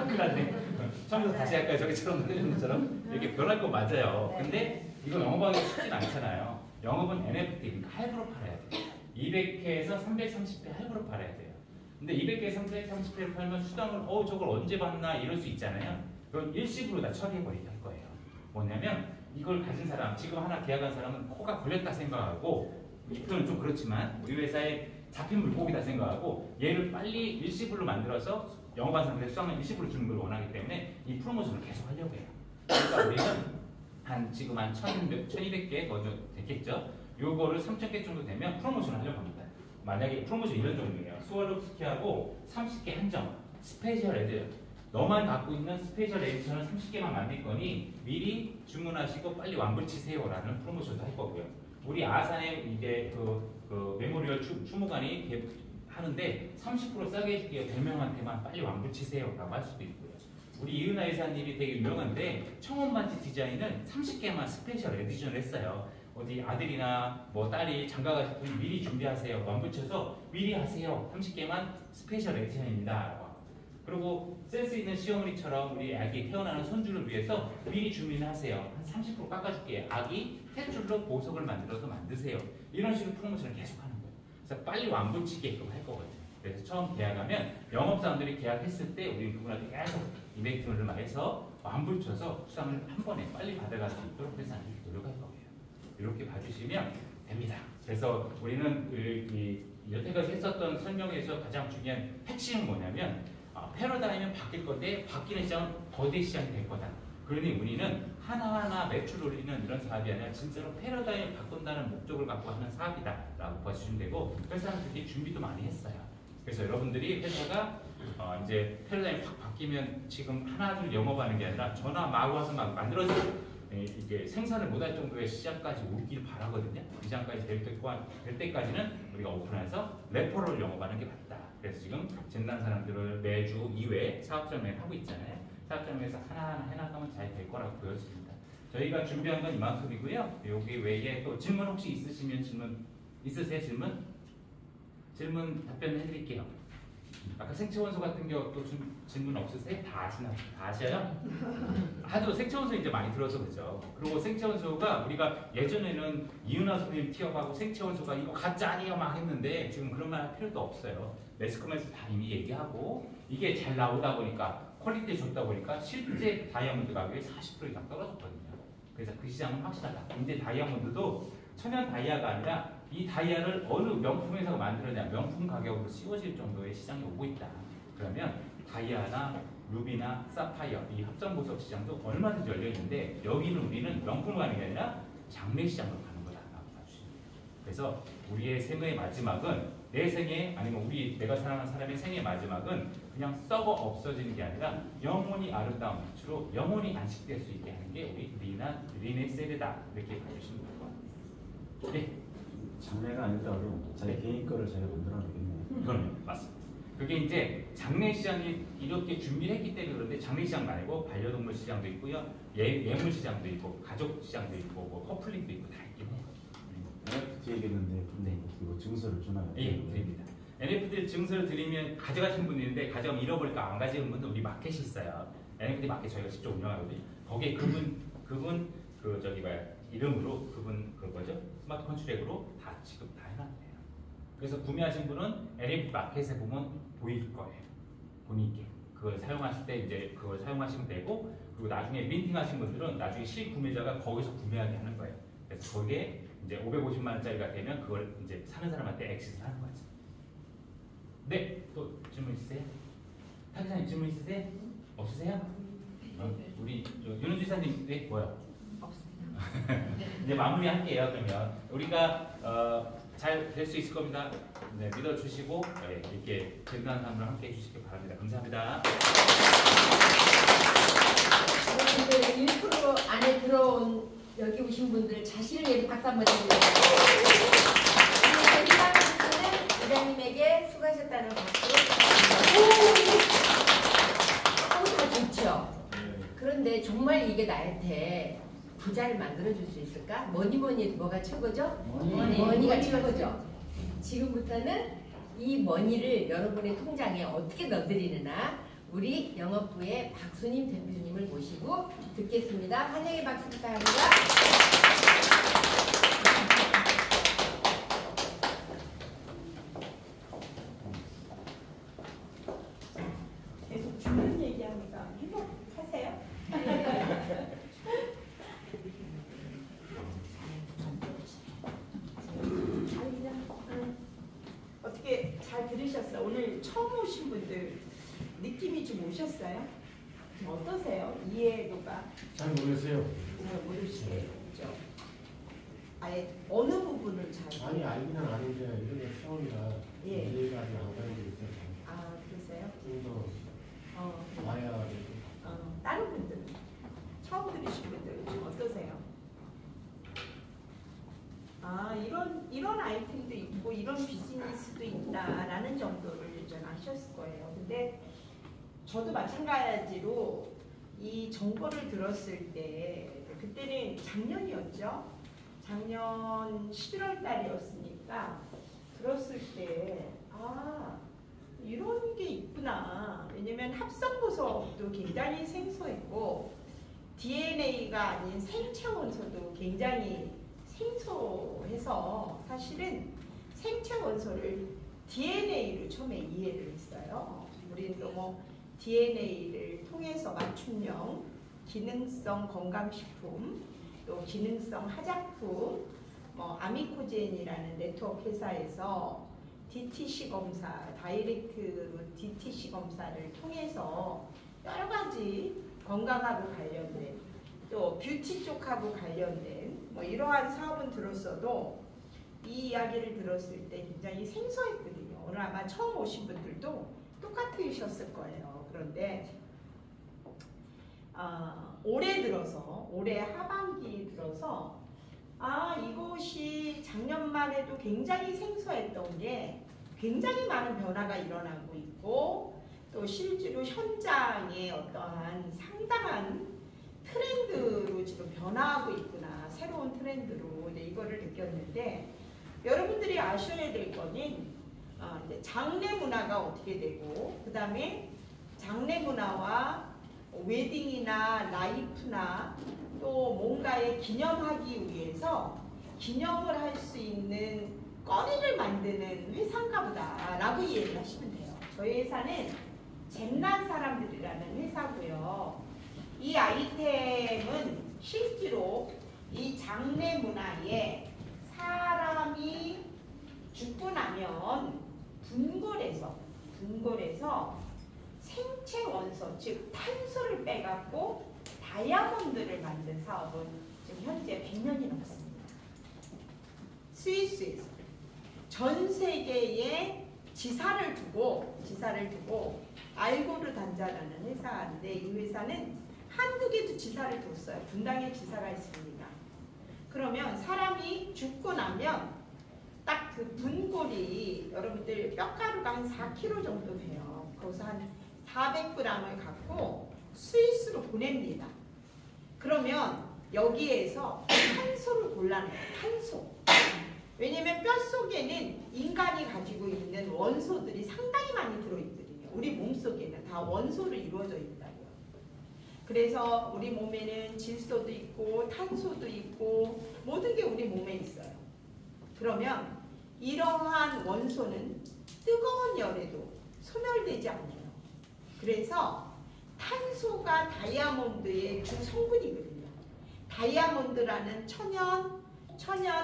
그런데 처음부터 다시 할까요? 저기처럼 흔드는 것처럼 이렇게 변할 거 맞아요. 근데 이거 영업하기 쉽진 않잖아요. 영업은 NFT, 그러니까 할부로 팔아야 돼요. 200회에서 330회 할부로 팔아야 돼요. 근데 200회, 330회를 팔면 수당을 저걸 언제 받나 이럴 수 있잖아요. 그건 일시불로 다 처리해버리게 할 거예요. 뭐냐면 이걸 가진 사람, 지금 하나 계약한 사람은 코가 걸렸다 생각하고 이 표현은 좀 그렇지만 우리 회사에 잡힌 물고기다 생각하고 얘를 빨리 일시불로 만들어서 영업한 사람들의 수당을 일시불로 주는 걸 원하기 때문에 이 프로모션을 계속 하려고 해요. 그러니까 우리는 지금 한 1200개 먼저 됐겠죠? 요거를 3000개 정도 되면 프로모션을 하려고 합니다. 만약에 프로모션 이런 종류예요. 스월롭스키하고 30개 한정, 스페셜 애들 너만 갖고 있는 스페셜 에디션을 30개만 만들 거니 미리 주문하시고 빨리 완불치세요라는 프로모션도 할 거고요. 우리 아산에 이제 그 메모리얼 추모관이 하는데 30% 싸게 해줄게요. 100명한테만 빨리 완불치세요라고 할 수도 있고요. 우리 이은하 이사님이 되게 유명한데 청원반지 디자인을 30개만 스페셜 에디션을 했어요. 어디 아들이나 뭐 딸이 장가 가실 분 미리 준비하세요. 완불쳐서 미리 하세요. 30개만 스페셜 에디션입니다. 그리고 센스 있는 시어머니처럼 우리 아기 태어나는 손주를 위해서 미리 준비를 하세요. 한 30% 깎아줄게요. 아기 탯줄로 보석을 만들어서 만드세요. 이런 식으로 프로모션을 계속 하는 거예요. 그래서 빨리 완불치게끔 할 거거든요. 그래서 처음 계약하면 영업사원들이 계약했을 때 우리 그분한테 계속 이벤트를 해서 완불쳐서 수당을 한 번에 빨리 받아갈 수 있도록 회사는 노력할 거예요. 이렇게 봐주시면 됩니다. 그래서 우리는 여태까지 했었던 설명에서 가장 중요한 핵심은 뭐냐면 패러다임은 바뀔 건데 바뀌는 시장은 거대 시장이 될 거다. 그러니 우리는 하나하나 매출 올리는 이런 사업이 아니라 진짜로 패러다임을 바꾼다는 목적을 갖고 하는 사업이다 라고 봐주시면 되고 회사는 되게 준비도 많이 했어요. 그래서 여러분들이 회사가 이제 패러다임이 확 바뀌면 지금 하나 둘 영업하는 게 아니라 전화 막 와서 막 만들어지고 이게 생산을 못할 정도의 시장까지 오길 바라거든요. 이 시장까지 될 때까지는 우리가 오픈해서 레퍼럴 영업하는 게 맞다. 그래서 지금 젠단 사람들을 매주 2회 사업장면 하고 있잖아요. 사업장면에서 하나하나 해나가면 잘 될 거라고 보여집니다. 저희가 준비한 건 이만큼이고요. 여기 외에 또 질문 혹시 있으시면 질문 있으세요? 질문 답변 해드릴게요. 아까 생체원소 같은 경우 또 질문 없으세요? 다 아셔요? 하도 생체원소 이제 많이 들어서 그죠. 그리고 생체원소가 우리가 예전에는 이은하 선생님 티업하고 생체원소가 이거 가짜 아니에요 막 했는데 지금 그런 말 할 필요도 없어요. 매스컴에서 다 이미 얘기하고 이게 잘 나오다 보니까 퀄리티 좋다 보니까 실제 다이아몬드 가격이 40% 이상 떨어졌거든요. 그래서 그 시장은 확실하다. 이제 다이아몬드도 천연 다이아가 아니라 이 다이아를 어느 명품 회사가 만들었냐 명품 가격으로 씌워질 정도의 시장이 오고 있다. 그러면 다이아나 루비나 사파이어 이 합성보석 시장도 얼마든지 열려 있는데 여기는 우리는 명품 가는 게 아니라 장래 시장으로 가는 거다라고 봐주시면 돼요. 그래서 우리의 생애의 마지막은 내 생애 아니면 내가 사랑하는 사람의 생애의 마지막은 그냥 썩어 없어지는 게 아니라 영원히 아름다운 빛으로 영원히 안식될 수 있게 하는 게 우리 리네세르다 이렇게 봐주시면 될 것 같아요. 네. 장래가 아니더라도 자기 개인 거를 자기가 만들어내겠네요. 그럼요, 맞습니다. 그게 이제 장래 시장이 이렇게 준비를 했기 때문에 그런데 장래 시장 말고 반려동물 시장도 있고요, 예물 시장도 있고, 가족 시장도 있고, 뭐 커플링도 있고 다 있긴 해요. NFT 얘기했는데 근데 이거 증서를 주나요? 예, 드립니다. NFT 증서를 드리면 가져가신 분이 있는데 가져가면 잃어버릴까 안 가져온 분들 우리 마켓이 있어요. NFT 마켓 저희가 직접 운영하거든요. 거기에 그분 이름으로 그분 스마트 컨트랙으로 다 지급 다 해놨대요. 그래서 구매하신 분은 NFT 마켓에 보면 보일 거예요. 본인께 그걸 사용하실 때 이제 그걸 사용하시면 되고 그리고 나중에 민팅하신 분들은 나중에 실구매자가 거기서 구매하게 하는 거예요. 그래서 거기에 이제 550만 원짜리가 되면 그걸 이제 사는 사람한테 엑시스를 하는 거죠. 네, 또 질문 있으세요? 타기사님 질문 있으세요? 없으세요? 우리 윤은주 이사님 네 뭐요? 이제 마무리할게요. 그러면 우리가 잘 될 수 있을 겁니다. 네, 믿어주시고 이렇게 든든한 사람들 함께 해주시기 바랍니다. 감사합니다. 여러분들 1% 안에 들어온 여기 오신 분들 자신을 위해서 박수 한번 드립니다. 희망하시는 부장님에게 수고하셨다는 박수. 다 좋죠. 그런데 정말 이게 나한테 부자를 만들어줄 수 있을까? 뭐니 해도 뭐가 최고죠? 머니가 최고죠. 지금부터는 이 머니를 여러분의 통장에 어떻게 넣어드리느냐 우리 영업부의 박수님 대표님을 모시고 듣겠습니다. 환영의 박수 부탁합니다. 계속 주는 얘기하니까 행복하세요? 어떻게 잘 들으셨어요? 오늘 처음 오신 분들 느낌이 좀 오셨어요? 어떠세요? 이해도가? 잘 모르겠어요. 잘 모르시죠? 아예 어느 부분을 잘? 아니 알기는 아는데 이런 게 처음이라 예. 이해가 아직 안 가는 게 있어서 아 그러세요? 좀 더 와야 다른 분들은 처음 들으신 분들은 좀 어떠세요? 아 이런 아이템도 있고 이런 비즈니스도 있다라는 정도를 좀 아셨을 거예요. 근데 저도 마찬가지로 이 정보를 들었을 때 그때는 작년이었죠. 작년 11월 달이었으니까 들었을 때 이런 게 있구나. 왜냐면 합성보석도 굉장히 생소했고 DNA가 아닌 생체 원소도 굉장히 생소해서 사실은 생체 원소를 DNA로 처음에 이해를 했어요. 우리는 또 뭐 DNA를 통해서 맞춤형 기능성 건강식품, 또 기능성 화장품, 뭐 아미코젠이라는 네트워크 회사에서 DTC 검사, 다이렉트로 DTC 검사를 통해서 여러 가지 건강하고 관련된 또 뷰티 쪽하고 관련된 뭐 이러한 사업은 들었어도 이 이야기를 들었을 때 굉장히 생소했거든요. 오늘 아마 처음 오신 분들도 똑같으셨을 거예요. 그런데 올해 들어서 올해 하반기 들어서 이것이 작년만 해도 굉장히 생소했던 게 굉장히 많은 변화가 일어나고 있고 또 실제로 현장에 어떠한 상당한 트렌드로 지금 변화하고 있구나. 새로운 트렌드로 이거를 느꼈는데 여러분들이 아셔야 될 거는 이제 장례 문화가 어떻게 되고 그 다음에 장례 문화와 웨딩이나 라이프나 또 뭔가에 기념하기 위해서 기념을 할 수 있는 거리를 만드는 회사인가 보다 라고 이해를 하시면 돼요. 저희 회사는 잼난 사람들이라는 회사고요. 이 아이템은 실제로 이 장례 문화에 사람이 죽고 나면 분골해서 생체 원소, 즉 탄소를 빼갖고 다이아몬드를 만든 사업은 지금 현재 100년이 넘습니다. 스위스에서 전 세계에 지사를 두고 알고르 단자라는 회사인데 이 회사는 한국에도 지사를 뒀어요. 분당에 지사가 있습니다. 그러면 사람이 죽고 나면 딱 그 분골이 여러분들 뼈가루가 한 4kg 정도 돼요. 거기서 한 400g을 갖고 스위스로 보냅니다. 그러면 여기에서 탄소를 골라내요. 탄소. 왜냐면 뼛속에는 인간이 가지고 있는 원소들이 상당히 많이 들어있거든요. 우리 몸속에는 다 원소로 이루어져 있다고요. 그래서 우리 몸에는 질소도 있고 탄소도 있고 모든 게 우리 몸에 있어요. 그러면 이러한 원소는 뜨거운 열에도 소멸되지 않아요. 그래서 탄소가 다이아몬드의 주 성분이거든요. 다이아몬드라는 천연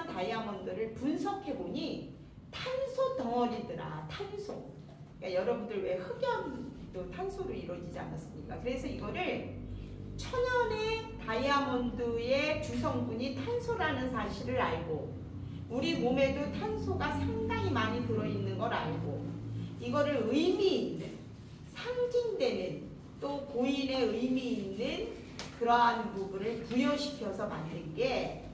다이아몬드를 분석해보니 탄소 덩어리더라. 탄소. 그러니까 여러분들 왜 흑연도 탄소로 이루어지지 않았습니까? 그래서 이거를 천연의 다이아몬드의 주성분이 탄소라는 사실을 알고 우리 몸에도 탄소가 상당히 많이 들어있는 걸 알고 이거를 의미 있는 상징되는 또 고인의 의미 있는 그러한 부분을 부여시켜서 만든 게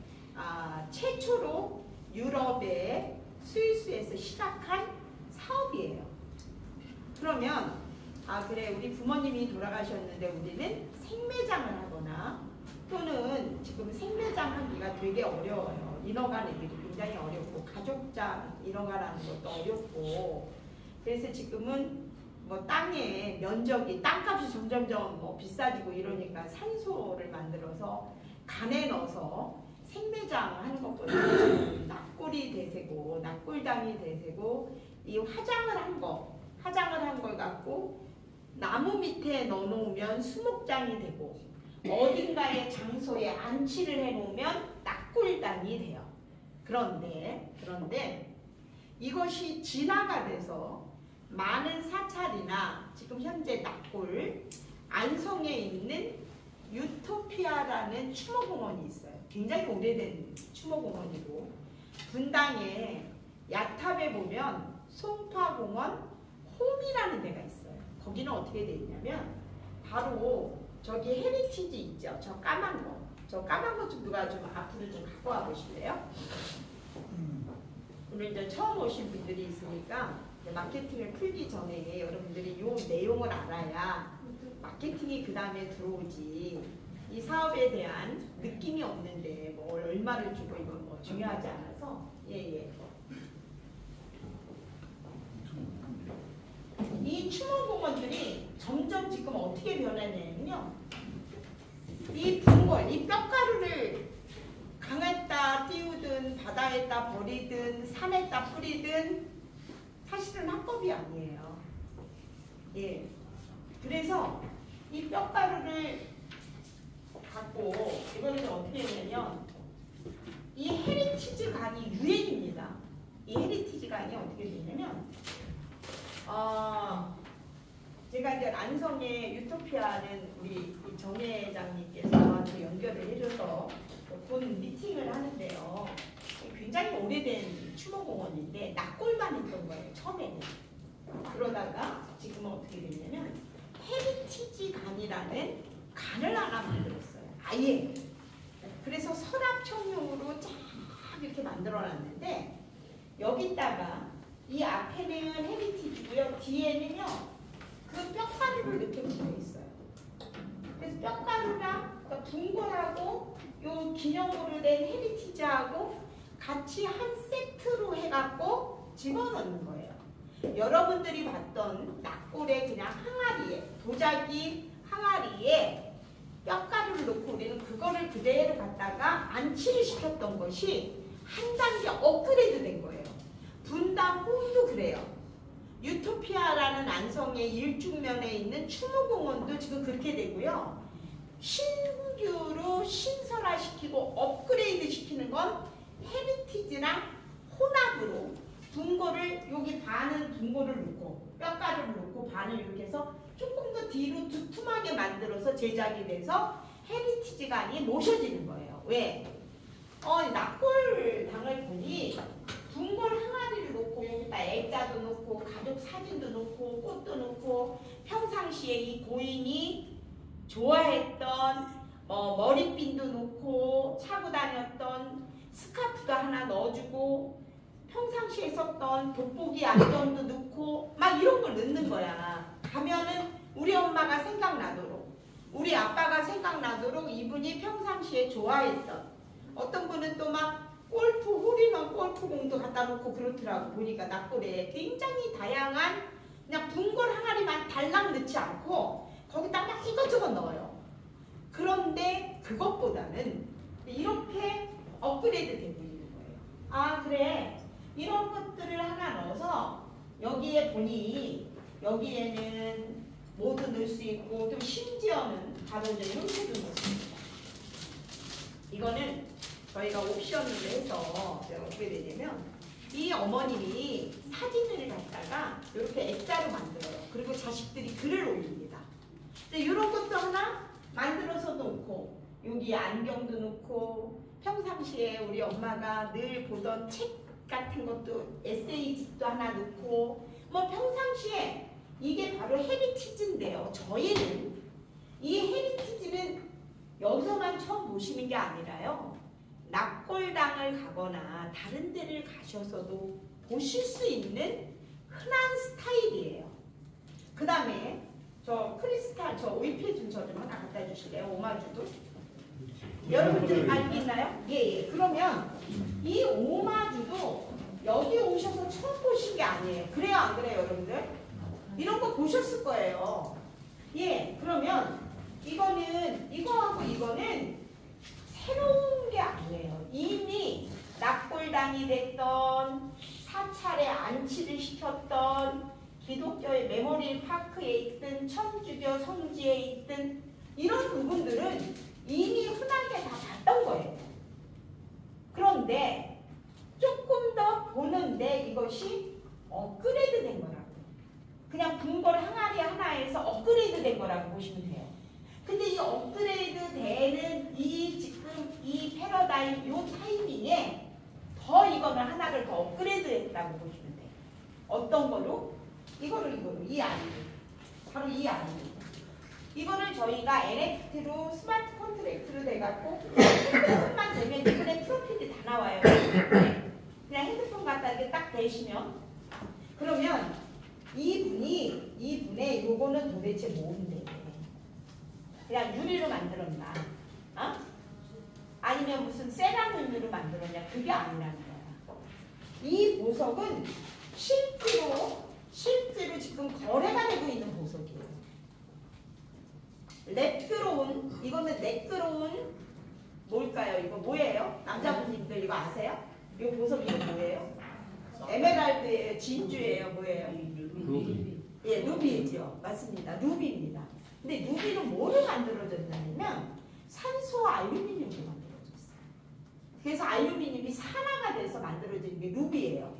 최초로 유럽의 스위스에서 시작한 사업이에요. 그러면 그래 우리 부모님이 돌아가셨는데 우리는 생매장을 하거나 또는 지금 생매장 하기가 되게 어려워요. 인허가 내기도 굉장히 어렵고 가족장 인허가라는 것도 어렵고 그래서 지금은 뭐 땅의 면적이 땅값이 점점점 뭐 비싸지고 이러니까 산소를 만들어서 간에 넣어서 생매장 하는 것보다 낙골이 대세고 낙골당이 대세고 이 화장을 한 걸 갖고 나무 밑에 넣어놓으면 수목장이 되고 어딘가의 장소에 안치를 해놓으면 낙골당이 돼요. 그런데 이것이 진화가 돼서 많은 사찰이나 지금 현재 낙골 안성에 있는 유토피아라는 추모공원이 있어요. 굉장히 오래된 추모공원이고 분당에 야탑에 보면 송파공원 홈이라는 데가 있어요. 거기는 어떻게 돼 있냐면 바로 저기 헤리티지 있죠. 저 까만 거. 저 까만 거 좀 누가 좀 앞으로 좀 갖고 와 보실래요? 오늘 이제 처음 오신 분들이 있으니까 마케팅을 풀기 전에 여러분들이 이 내용을 알아야 마케팅이 그 다음에 들어오지. 이 사업에 대한 느낌이 없는데 뭐 얼마를 주고 이건 뭐 중요하지 않아서 예예. 이 추모공원들이 점점 지금 어떻게 변하냐면요. 이 분골, 이 뼈가루를 강에다 띄우든 바다에다 버리든 산에다 뿌리든 사실은 합법이 아니에요. 예. 그래서 이 뼈가루를 갖고 이거는 어떻게 했냐면 이 헤리티지 간이 유행입니다. 이 헤리티지 간이 어떻게 되냐면 제가 이제 안성의 유토피아는 우리 정 회장님께서 저한테 연결을 해줘서 본 미팅을 하는데요. 굉장히 오래된 추모공원인데 낙골만 있던 거예요. 처음에는. 그러다가 지금은 어떻게 됐냐면 헤리티지 간이라는 간을 하나 만들었어요. 아예. 그래서 서랍청용으로 쫙 이렇게 만들어놨는데 여기다가 이 앞에는 헤리티지고요. 뒤에는요. 그 뼈가루를 이렇게 묻어있어요. 그래서 뼈가루랑 그러니까 분골하고 요 기념으로 된 헤리티지하고 같이 한 세트로 해갖고 집어넣는 거예요. 여러분들이 봤던 낙골의 그냥 항아리에 도자기 항아리에 뼈가루를 넣고 우리는 그거를 그대로 갖다가 안치를 시켰던 것이 한 단계 업그레이드 된 거예요. 분당홈도 그래요. 유토피아라는 안성의 일중면에 있는 추모공원도 지금 그렇게 되고요. 신규로 신설화시키고 업그레이드 시키는 건 헤리티지랑 혼합으로 분골을 여기 반은 분골을 넣고 뼈가루를 넣고 반을 이렇게 해서 조금 더 뒤로 두툼하게 만들어서 제작이 돼서 헤리티지 간이 모셔지는 거예요. 왜? 낙골 당을 보니 분골 항아리를 놓고 여기다 액자도 놓고 가족 사진도 놓고 꽃도 놓고 평상시에 이 고인이 좋아했던 머리핀도 놓고 차고 다녔던 스카프도 하나 넣어주고 평상시에 썼던 돋보기 안경도 넣고 막 이런 걸 넣는 거야. 가면은 우리 엄마가 생각나도록 우리 아빠가 생각나도록 이분이 평상시에 좋아했던 어떤 분은 또 막 골프 홀이나 골프공도 갖다 놓고 그렇더라고. 보니까 낙골에 굉장히 다양한 그냥 분골 항아리만 달랑 넣지 않고 거기다 막 이것저것 넣어요. 그런데 그것보다는 이렇게 업그레이드 되고 있는 거예요. 아 그래 이런 것들을 하나 넣어서 여기에 보니 여기에는 모두 넣을 수 있고 또 심지어는 바로 이제 이렇게도 넣습니다. 이거는 저희가 옵션으로 해서 어떻게 되냐면 이 어머님이 사진을 갖다가 이렇게 액자로 만들어요. 그리고 자식들이 글을 올립니다. 이런 것도 하나 만들어서 놓고 여기 안경도 놓고 평상시에 우리 엄마가 늘 보던 책 같은 것도 에세이집도 하나 놓고 뭐 평상시에 이게 바로 헤리티지인데요. 저희는 이 헤리티지는 여기서만 처음 보시는 게 아니라요. 낙골당을 가거나 다른 데를 가셔서도 보실 수 있는 흔한 스타일이에요. 그 다음에 저 크리스탈 저 오이필 좀 하나 갖다 주실래요? 오마주도. 여러분들 알고 있나요? 예. 그러면 이 오마주도 여기 오셔서 처음 보신 게 아니에요. 그래요 안 그래요 여러분들? 이런 거 보셨을 거예요. 예. 그러면 이거는 이거하고 이거는 새로운 게 아니에요. 이미 낙골당이 됐던 사찰에 안치를 시켰던 기독교의 메모리얼 파크에 있든 천주교 성지에 있든 이런 부분들은 이미 흔하게 다 봤던 거예요. 그런데 조금 더 보는데 이것이 업그레이드 된 거라고. 그냥 분골 항아리 하나에서 업그레이드 된 거라고 보시면 돼요. 근데 이 업그레이드 되는 지금 이 패러다임 요 타이밍에 더 이거는 하나를 더 업그레이드 했다고 보시면 돼요. 어떤 거로? 이거로 이 안으로. 바로 이 안입니다. 이거를 저희가 NFT로 스마트 컨트랙트로 돼갖고 핸드폰만 되면 이번에 프로필이 다 나와요. 그냥 핸드폰 갖다 이렇게 딱 대시면 그러면 이분의 요거는 도대체 뭔데? 그냥 유리로 만들었나? 어? 아니면 무슨 세라믹으로 만들었냐? 그게 아니라는 거야. 이 보석은 실제로 지금 거래가 되고 있는 보석이에요. 이거는 랩그로운 뭘까요? 이거 뭐예요? 남자분님들 이거 아세요? 이거 보석 이거 뭐예요? 에메랄드예요? 진주예요? 뭐예요? 루비. 예, 루비죠. 맞습니다. 루비입니다. 근데 루비는 뭐로 만들어졌냐면 산소와 알루미늄으로 만들어졌어요. 그래서 알루미늄이 산화가 돼서 만들어진 게 루비예요.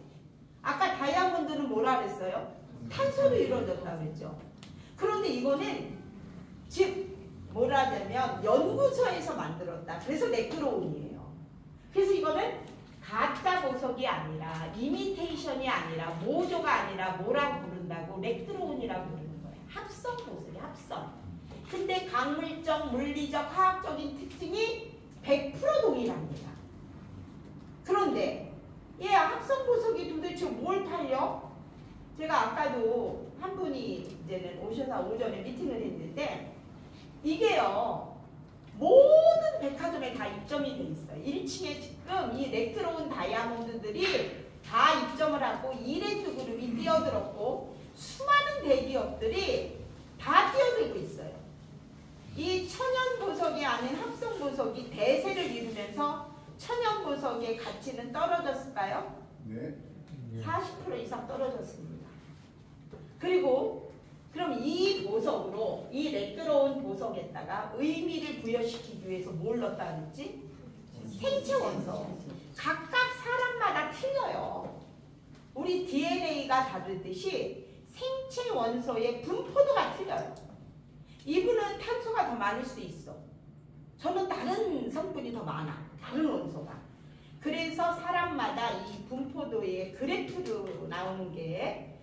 아까 다이아몬드는 뭐라 그랬어요? 탄소로 이루어졌다고 그랬죠. 그런데 이거는 즉 뭐라 하냐면 연구소에서 만들었다. 그래서 렉그로운이에요. 그래서 이거는 가짜 보석이 아니라 이미테이션이 아니라 모조가 아니라 뭐라고 부른다고? 렉그로운이라고 부르는 거예요. 합성 보석이 합성. 근데 강물적, 물리적, 화학적인 특징이 100% 동일합니다. 그런데 얘 합성 보석이 도대체 뭘 팔려? 제가 아까도 한 분이 이제는 오셔서 오전에 미팅을 했는데 이게요 모든 백화점에 다 입점이 돼 있어요. 1층에 지금 이 렉그로운 다이아몬드들이 다 입점을 하고 이랜드 그룹이 뛰어들었고 수많은 대기업들이 다 뛰어들고 있어요. 이 천연 보석이 아닌 합성 보석이 대세를 이루면서 천연 보석의 가치는 떨어졌을까요? 네. 40% 이상 떨어졌습니다. 그리고 그럼 이 보석으로 이 렉그로운 보석에다가 의미를 부여시키기 위해서 뭘 넣었다 그랬지? 생체 원소. 각각 사람마다 틀려요. 우리 DNA가 다르듯이 생체 원소의 분포도가 틀려요. 이분은 탄소가 더 많을 수 있어. 저는 다른 성분이 더 많아. 다른 원소가. 그래서 사람마다 이 분포도의 그래프로 나오는 게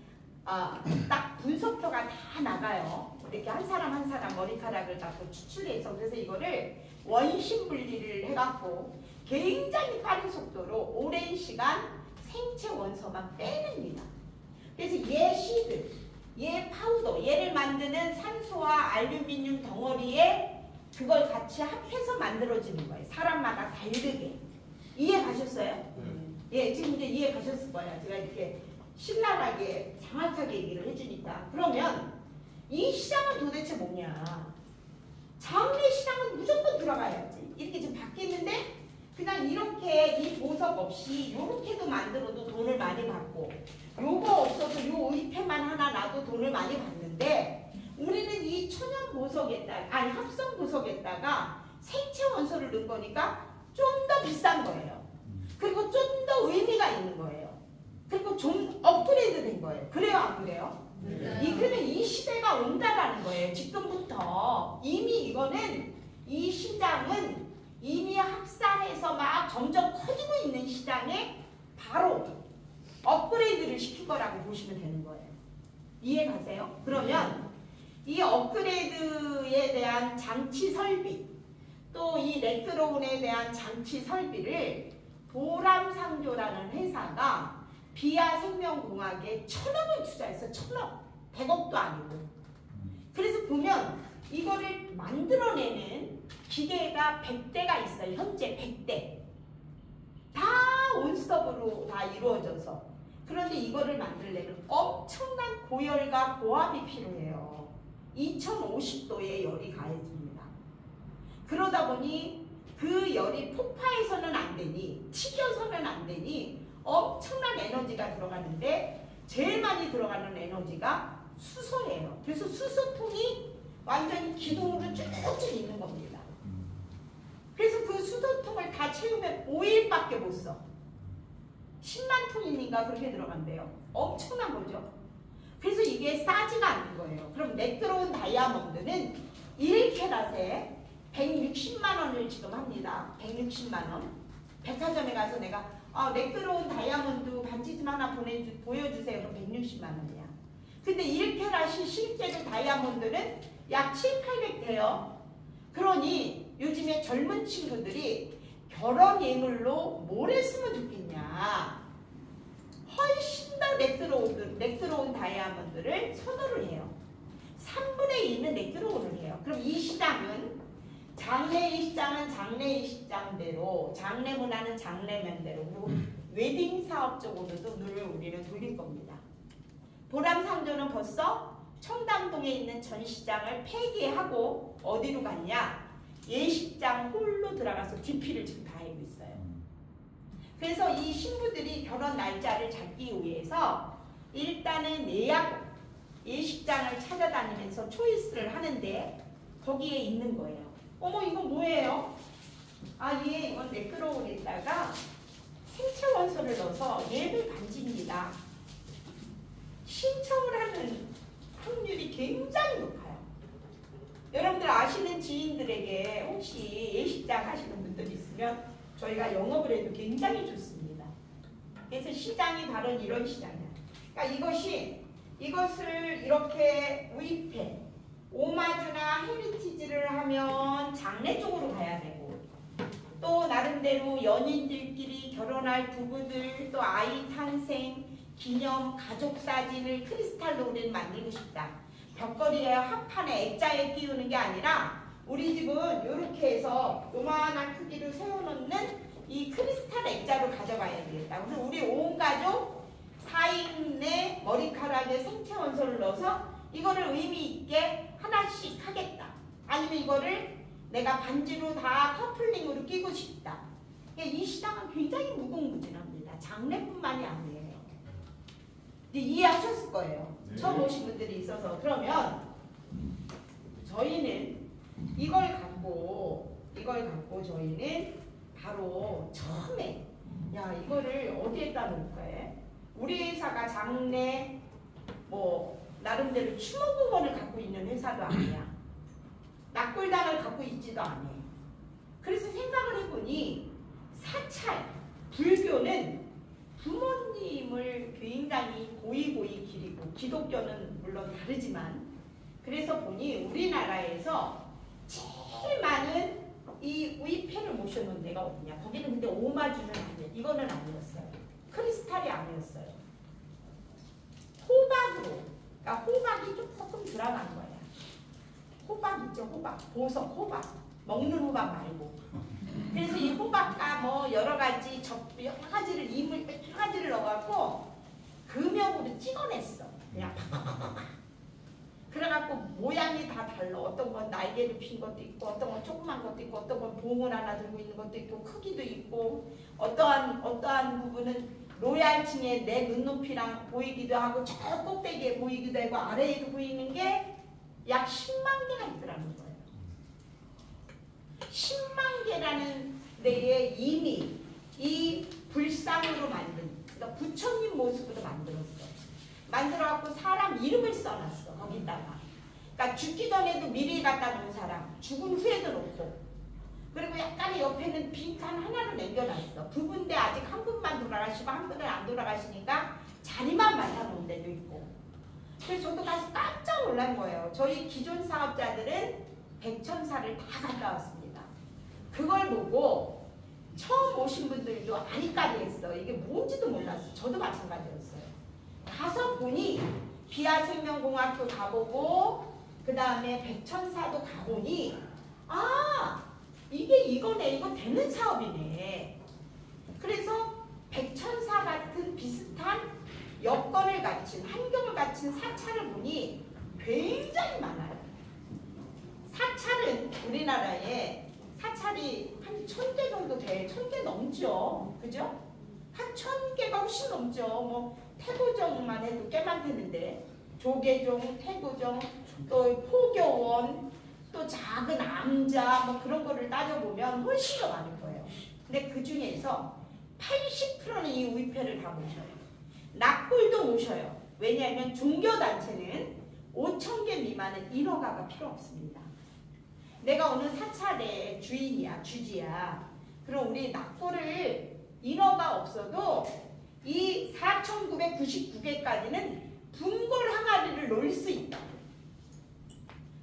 딱 분석표가 다 나가요. 이렇게 한 사람 머리카락을 갖고 추출해서 그래서 이거를 원심 분리를 해갖고 굉장히 빠른 속도로 오랜 시간 생체 원소만 빼냅니다. 그래서 얘 시드, 얘 파우더, 얘를 만드는 산소와 알루미늄 덩어리에 그걸 같이 합해서 만들어지는 거예요. 사람마다 다르게. 이해 가셨어요? 예, 지금 이제 이해 가셨을 거예요. 제가 이렇게 신랄하게 정확하게 얘기를 해주니까. 그러면 이 시장은 도대체 뭐냐? 장래 시장은 무조건 들어가야지. 이렇게 지금 바뀌는데 그냥 이렇게 이 보석 없이 이렇게도 만들어도 돈을 많이 받고 요거 없어서 요 의패만 하나 놔도 돈을 많이 받는데 우리는 이 천연 보석에다가 아니 합성 보석에다가 생체 원소를 넣은 거니까 좀 더 비싼 거예요. 그리고 좀 더 의미가 있는 거예요. 그리고 좀 업그레이드 된 거예요. 그래요 안 그래요? 그러면 이 시대가 온다라는 거예요. 지금부터 이미 이거는 이 시장은 이미 확산해서 막 점점 커지고 있는 시장에 바로 업그레이드를 시킨 거라고 보시면 되는 거예요. 이해 가세요? 그러면 이 업그레이드에 대한 장치 설비 또 이 렉그로운에 대한 장치 설비를 도람상조라는 회사가 비아생명공학에 1000억을 투자해서 1000억 100억도 아니고 그래서 보면 이거를 만들어내는 기계가 100대가 있어요. 현재 100대 다 온스톱으로 다 이루어져서 그런데 이거를 만들려면 엄청난 고열과 고압이 필요해요. 2050도의 열이 가해집니다. 그러다 보니 그 열이 폭파해서는 안 되니 튀겨서는 안 되니 엄청난 에너지가 들어가는데 제일 많이 들어가는 에너지가 수소예요. 그래서 수소통이 완전히 기둥으로 쭉쭉 있는 겁니다. 그래서 그 수소통을 다 채우면 5일밖에 못 써. 10만 톤이니까 그렇게 들어간대요. 엄청난 거죠. 그래서 이게 싸지가 않는 거예요. 그럼 렉그로운 다이아몬드는 1캐럿에 160만 원을 지금 합니다. 160만 원. 백화점에 가서 내가 렉그로운 다이아몬드 반지 좀 하나 보여주세요. 그럼 160만 원이야. 근데 1캐럿이 실제로 다이아몬드는 약 7, 800 돼요. 그러니 요즘에 젊은 친구들이 결혼 예물로 뭘 했으면 좋겠냐. 훨씬 더 렉트로운 다이아몬드를 선호를 해요. 3분의 2는 렉트로운을 해요. 그럼 이 시장은 장래의 시장은 장래의 시장대로, 장래 문화는 장래면대로, 웨딩 사업 쪽으로도 눈을 우리는 돌릴 겁니다. 보람상조는 벌써 청담동에 있는 전시장을 폐기하고 어디로 갔냐? 예식장 홀로 들어가서 DP를 지금 다 하고 있어요. 그래서 이 신부들이 결혼 날짜를 잡기 위해서 일단은 예식장을 찾아다니면서 초이스를 하는데 거기에 있는 거예요. 어머 이건 뭐예요? 아 예, 이건 매끄러운에다가 생체 원소를 넣어서 얘를 반지입니다. 신청을 하는 확률이 굉장히 높아요. 여러분들 아시는 지인들에게 혹시 예식장 하시는 분들 있으면 저희가 영업을 해도 굉장히 좋습니다. 그래서 시장이 바로 이런 시장이야. 그러니까 이것을 이렇게 구입해 오마주나 헤리티지를 하면 장례 쪽으로 가야 되고, 또 나름대로 연인들끼리 결혼할 부부들, 또 아이 탄생 기념 가족 사진을 크리스탈로 우리는 만들고 싶다. 벽걸이에 합판에 액자에 끼우는 게 아니라 우리 집은 이렇게 해서 요만한 크기로 세워놓는 이 크리스탈 액자로 가져가야 되겠다. 그래서 우리 온 가족 4인의 머리카락에 생체 원소를 넣어서 이거를 의미 있게 하나씩 하겠다. 아니면 이거를 내가 반지로 다 커플링으로 끼고 싶다. 이 시장은 굉장히 무궁무진합니다. 장래뿐만이 아니에요. 이해하셨을 거예요. 네. 처음 오신 분들이 있어서. 그러면 저희는 이걸 갖고 저희는 바로 처음에 야 이거를 어디에다 놓을까 해? 우리 회사가 장래 뭐 나름대로 추모공원을 갖고 있는 회사도 아니야. 낙골당을 갖고 있지도 않아. 그래서 생각을 해보니 사찰, 불교는 부모님을 굉장히 고이 기리고, 기독교는 물론 다르지만, 그래서 보니 우리나라에서 제일 많은 이 위패를 모셔놓은 데가 어디냐. 거기는 근데 오마주는 아니에요. 이거는 아니었어요. 크리스탈이 아니었어요. 호박으로, 그러니까 호박이 조금 들어간 거야. 호박 있죠, 호박. 보석, 호박. 먹는 호박 말고. 그래서 이 호박과 뭐 여러 가지를 이물 여러 가지를 넣어갖고 금형으로 찍어냈어. 그냥 팍팍팍팍. 그래갖고 모양이 다 달라. 어떤 건 날개를 핀 것도 있고, 어떤 건 조그만 것도 있고, 어떤 건 봉을 하나 들고 있는 것도 있고, 크기도 있고, 어떠한 부분은 로얄층에 내 눈높이랑 보이기도 하고, 저 꼭대기에 보이기도 하고, 아래에도 보이는 게 약 10만 개가 있더라는 거예요. 10만 개라는 데에 이미 이 불상으로 만든, 그러니까 부처님 모습으로 만들었어. 만들어갖고 사람 이름을 써놨어, 거기다가. 그러니까 죽기 전에도 미리 갖다 놓은 사람, 죽은 후에도 놓고, 그리고 약간의 옆에는 빈칸 하나를 남겨놨어. 두 분데 아직 한 분만 돌아가시고 한 분은 안 돌아가시니까 자리만 맡아놓은 데도 있고. 그래서 저도 가서 깜짝 놀란 거예요. 저희 기존 사업자들은 백천사를 다 갔다 왔습니다. 그걸 보고 처음 오신 분들도 아리까리했어. 이게 뭔지도 몰랐어. 저도 마찬가지였어요. 가서 보니 비아생명공학도 가보고 그 다음에 백천사도 가보니 아 이게 이거네. 이거 되는 사업이네. 그래서 백천사 같은 비슷한 여건을 갖춘, 환경을 갖춘 사찰을 보니 굉장히 많아요. 사찰은 우리나라에 사찰이 한 1000개 정도 돼. 1000개 넘죠. 그죠? 한 1000개가 훨씬 넘죠. 뭐 태고정만 해도 꽤 많겠는데 조계종, 태고정, 또 포교원, 또 작은 암자 뭐 그런 거를 따져보면 훨씬 더 많을 거예요. 근데 그 중에서 80%는 이 위패를 다 모셔요. 낙골도 모셔요. 왜냐하면 종교단체는 5,000개 미만은 인허가가 필요 없습니다. 내가 어느 사찰의 주인이야, 주지야. 그럼 우리 낙골을 인허가 없어도 이 4,999개까지는 둥골 항아리를 놓을 수 있다.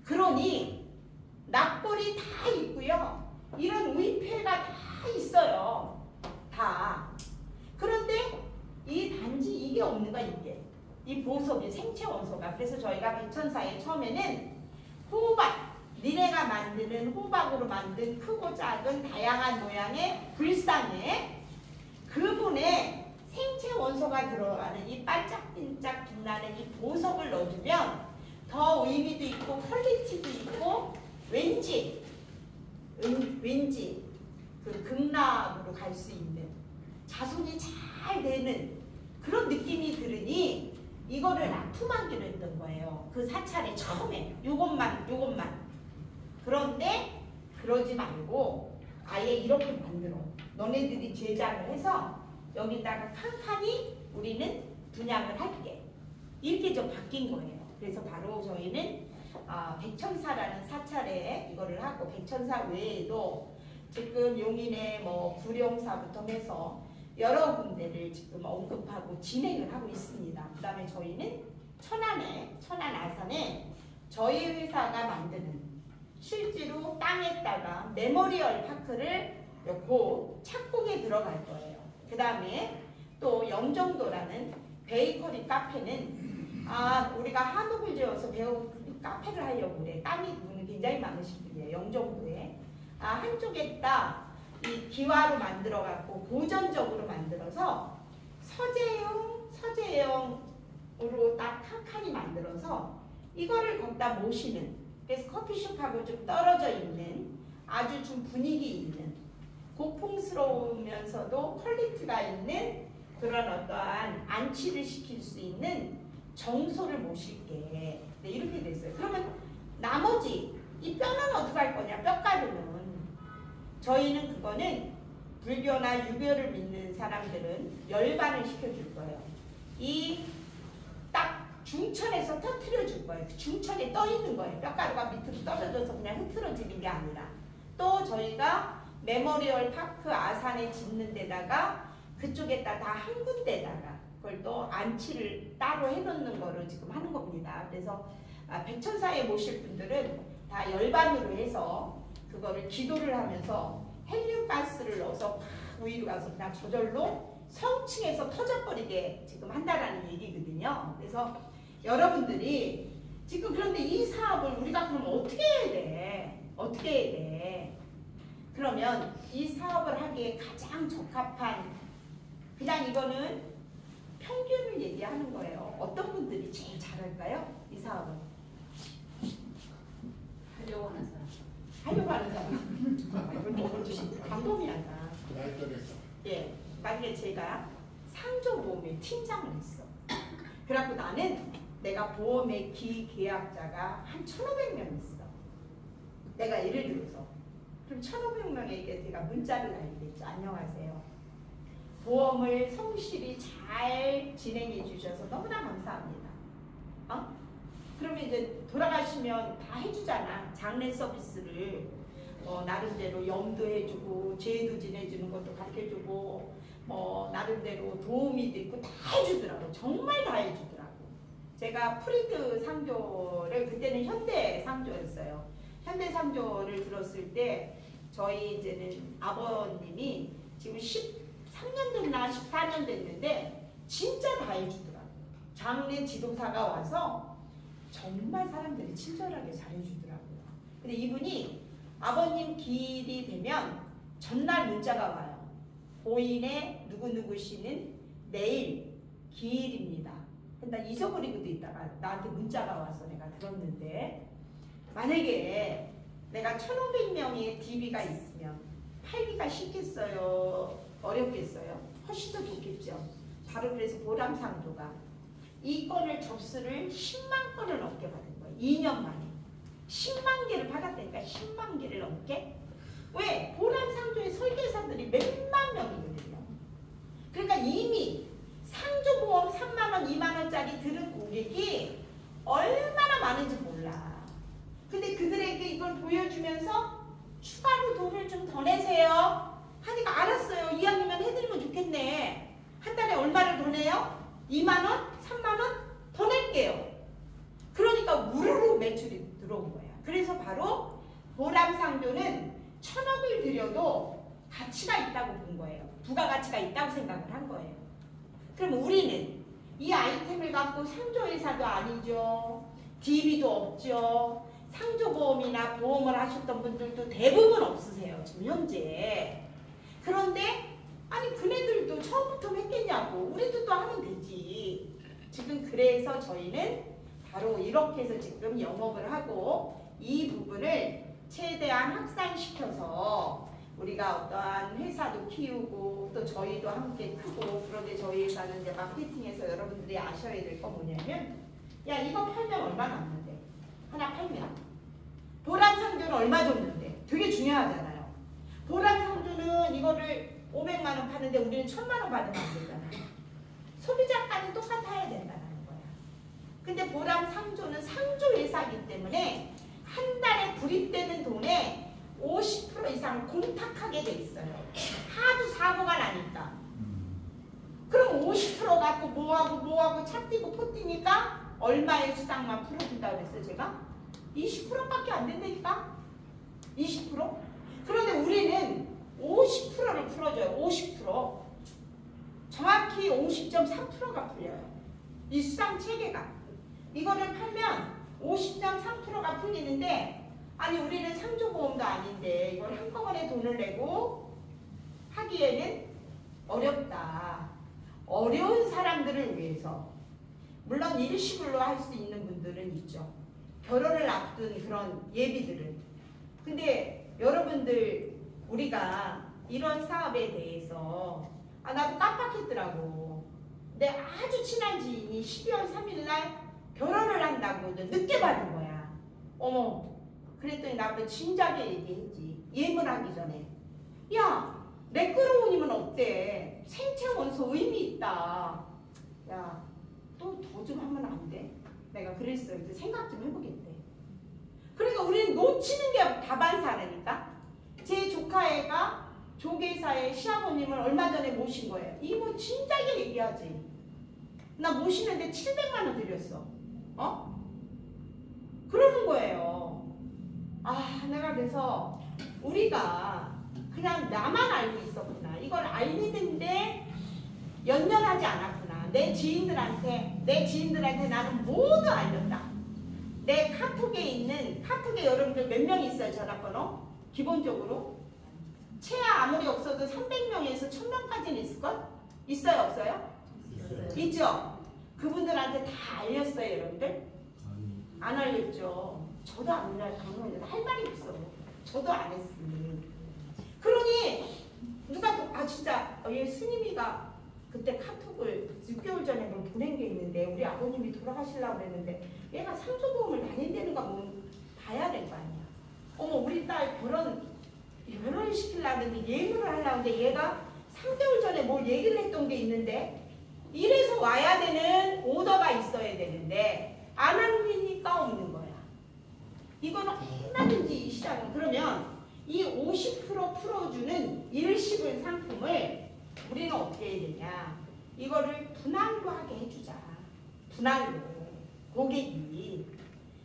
그러니 납골이 다 있고요. 이런 위패가 다 있어요. 다. 그런데 이 단지 이게 없는 거야, 이게. 이 보석이 생체 원소가. 그래서 저희가 백천사에 처음에는 호박, 니네가 만드는 호박으로 만든 크고 작은 다양한 모양의 불상에 그분의 생체 원소가 들어가는 이 반짝반짝 빛나는 이 보석을 넣어주면 더 의미도 있고 퀄리티도 있고 왠지 그 극락으로 갈 수 있는 자손이 잘 되는 그런 느낌이 들으니 이거를 납품하기로 했던 거예요. 그 사찰에 처음에 요것만. 그런데 그러지 말고 아예 이렇게 만들어. 너네들이 제작을 해서 여기다가 칸칸이 우리는 분양을 할게. 이렇게 좀 바뀐 거예요. 그래서 바로 저희는 백천사라는 사찰에 이거를 하고 백천사 외에도 지금 용인의 뭐 구룡사부터 해서 여러 군데를 지금 언급하고 진행을 하고 있습니다. 그 다음에 저희는 천안 아산에 저희 회사가 만드는 실제로 땅에다가 메모리얼 파크를 곧 착공에 들어갈 거예요. 그 다음에 또 영종도라는 베이커리 카페는 우리가 한옥을 지어서 카페를 하려고 그래. 땅이 분이 굉장히 많으신 분이에요. 영종도에. 한쪽에다 이 기와로 만들어 갖고 고전적으로 만들어서 서재형으로 딱 칸칸이 만들어서 이거를 거기다 모시는, 그래서 커피숍하고 좀 떨어져 있는 아주 좀 분위기 있는 고풍스러우면서도 퀄리티가 있는 그런 어떠한 안치를 시킬 수 있는 정소를 모실게. 네, 이렇게 됐어요. 그러면 나머지 이 뼈는 어떻게 할 거냐? 뼈가루는 저희는 그거는 불교나 유교를 믿는 사람들은 열반을 시켜줄 거예요. 이 딱 중천에서 터트려 줄 거예요. 그 중천에 떠 있는 거예요. 뼈가루가 밑으로 떨어져서 그냥 흐트러지는 게 아니라. 또 저희가 메모리얼 파크 아산에 짓는 데다가 그쪽에다 다 한 군데다가 그걸 또 안치를 따로 해놓는 거를 지금 하는 겁니다. 그래서 백천사에 모실 분들은 다 열반으로 해서 그거를 기도를 하면서 헬륨가스를 넣어서 팍 위로 가서 그냥 저절로 성층에서 터져버리게 지금 한다라는 얘기거든요. 그래서 여러분들이 지금 그런데 이 사업을 우리가 그럼 어떻게 해야 돼? 어떻게 해야 돼? 그러면 이 사업을 하기에 가장 적합한, 그냥 이거는 평균을 얘기하는 거예요. 어떤 분들이 제일 잘할까요? 이 사업은? 하려고 하는 사람. 하려고 하는 사람. 이건 너무 방법이란다. 예, 만약에 제가 상조보험의 팀장을 했어. 그래갖고 나는 내가 보험의 기계약자가 한 1,500명 있어. 내가 예를 들어서 그럼 1,500명에게 제가 문자를 날리겠죠. 안녕하세요. 보험을 성실히 잘 진행해 주셔서 너무나 감사합니다. 그러면 이제 돌아가시면 다 해주잖아. 장례 서비스를 나름대로 염도해주고 제도 지내주는 것도 가르쳐주고 나름대로 도우미도 있고 다 해주더라고. 정말 다 해주더라고. 제가 프리드 상조를 그때는 현대 상조였어요. 현대 상조를 들었을 때 저희 이제는 아버님이 지금 13년 됐나 14년 됐는데 진짜 다 해주더라고. 장례 지도사가 와서 정말 사람들이 친절하게 잘해주더라고요. 근데 이분이 아버님 기일이 되면 전날 문자가 와요. 고인의 누구누구 씨는 내일 기일입니다. 나 잊어버리고도 있다가 나한테 문자가 와서 내가 들었는데, 만약에 내가 1,500명의 DB가 있으면 팔기가 쉽겠어요? 어렵겠어요? 훨씬 더 좋겠죠. 바로 그래서 보람상조가 이 건을 접수를 10만 건을 넘게 받은 거예요. 2년 만에 10만 개를 받았다니까. 10만 개를 넘게. 왜? 보람상조의 설계사들이 몇만 명이거든요. 그러니까 이미 상조보험 3만원 2만원짜리 들은 고객이 얼마나 많은지 몰라. 근데 그들에게 이걸 보여주면서 추가로 돈을 좀 더 내세요 하니까 알았어요. 이왕이면 해드리면 좋겠네. 한 달에 얼마를 더 내요? 2만원? 3만원? 더 낼 없대요. 그러니까 우르르 매출이 들어온 거야. 그래서 바로 보람상조는 1,000억을 들여도 가치가 있다고 본 거예요. 부가가치가 있다고 생각을 한 거예요. 그럼 우리는 이 아이템을 갖고 상조회사도 아니죠. DB도 없죠. 상조보험이나 보험을 하셨던 분들도 대부분 없으세요. 지금 현재. 그런데 아니 그네들도 처음부터 했겠냐고. 우리도 또 하면 되지. 지금 그래서 저희는 바로 이렇게 해서 지금 영업을 하고 이 부분을 최대한 확산시켜서 우리가 어떠한 회사도 키우고 또 저희도 함께 크고. 그런데 저희 회사는 이제 마케팅에서 여러분들이 아셔야 될 거 뭐냐면 야 이거 팔면 얼마 남는데? 하나 팔면 보람상조는 얼마 줬는데? 되게 중요하잖아요. 보람상조는 이거를 500만 원 파는데 우리는 1,000만 원 받으면 안 되잖아요. 소비자가는 똑같아야 된다는 거야. 근데 보람상조는 상조회사이기 때문에 한 달에 불입되는 돈에 50% 이상 공탁하게 돼 있어요. 하도 사고가 나니까. 그럼 50% 갖고 뭐하고 차 뛰고 포 뛰니까 얼마의 수당만 풀어준다고 그랬어요 제가? 20%밖에 안 된다니까? 20%? 그런데 우리는 50%를 풀어줘요. 50%. 정확히 50.3%가 풀려요. 이 수당 체계가. 이거를 팔면 50.3%가 풀리는데 아니 우리는 상조보험도 아닌데 이걸 한꺼번에 돈을 내고 하기에는 어렵다. 어려운 사람들을 위해서 물론 일시불로 할 수 있는 분들은 있죠. 결혼을 앞둔 그런 예비들은. 근데 여러분들 우리가 이런 사업에 대해서 나도 깜빡했더라고. 내 아주 친한 지인이 12월 3일 날 결혼을 한다고 늦게 받은 거야. 어머. 그랬더니 나보고 진작에 얘기했지. 예물하기 전에. 야, 매끄러우니면 어때? 생체 원소 의미 있다. 야, 또 더 좀 하면 안 돼? 내가 그랬어요. 생각 좀 해보겠대. 그러니까 우리는 놓치는 게 다반사라니까. 제 조카애가 조계사의 시아버님을 얼마 전에 모신 거예요. 이모 진작에 얘기하지. 나 모시는데 700만 원 드렸어. 그러는 거예요. 내가 그래서 우리가 그냥 나만 알고 있었구나. 이걸 알리는데 연연하지 않았구나. 내 지인들한테 나는 모두 알렸다. 내 카톡에 여러분들 몇 명 있어요? 전화번호? 기본적으로 최하 아무리 없어도 300명에서 1000명까지는 있을걸? 있어요? 없어요? 있죠? 그분들한테 다 알렸어요 여러분들? 안 알렸죠. 저도 안 알렸는데 할 말이 없어. 저도 안 했으니. 그러니 누가 진짜 얘 스님이가 그때 카톡을 6개월 전에 뭘 보낸 게 있는데 우리 아버님이 돌아가시려고 그랬는데 얘가 상조보험을 다닌다는가 뭐 봐야 될 거 아니야. 어머 우리 딸 결혼을 시키려고 했는데 예물을 하려고 했는데 얘가 3개월 전에 뭘 얘기를 했던 게 있는데 이래서 와야 되는 오더가 있어야 되는데 안 하니까 없는 거야. 이거는 얼마든지 이 시장은. 그러면 이 50% 풀어주는 일시불 상품을 우리는 어떻게 해야 되냐. 이거를 분할로 하게 해주자. 분할로. 고객이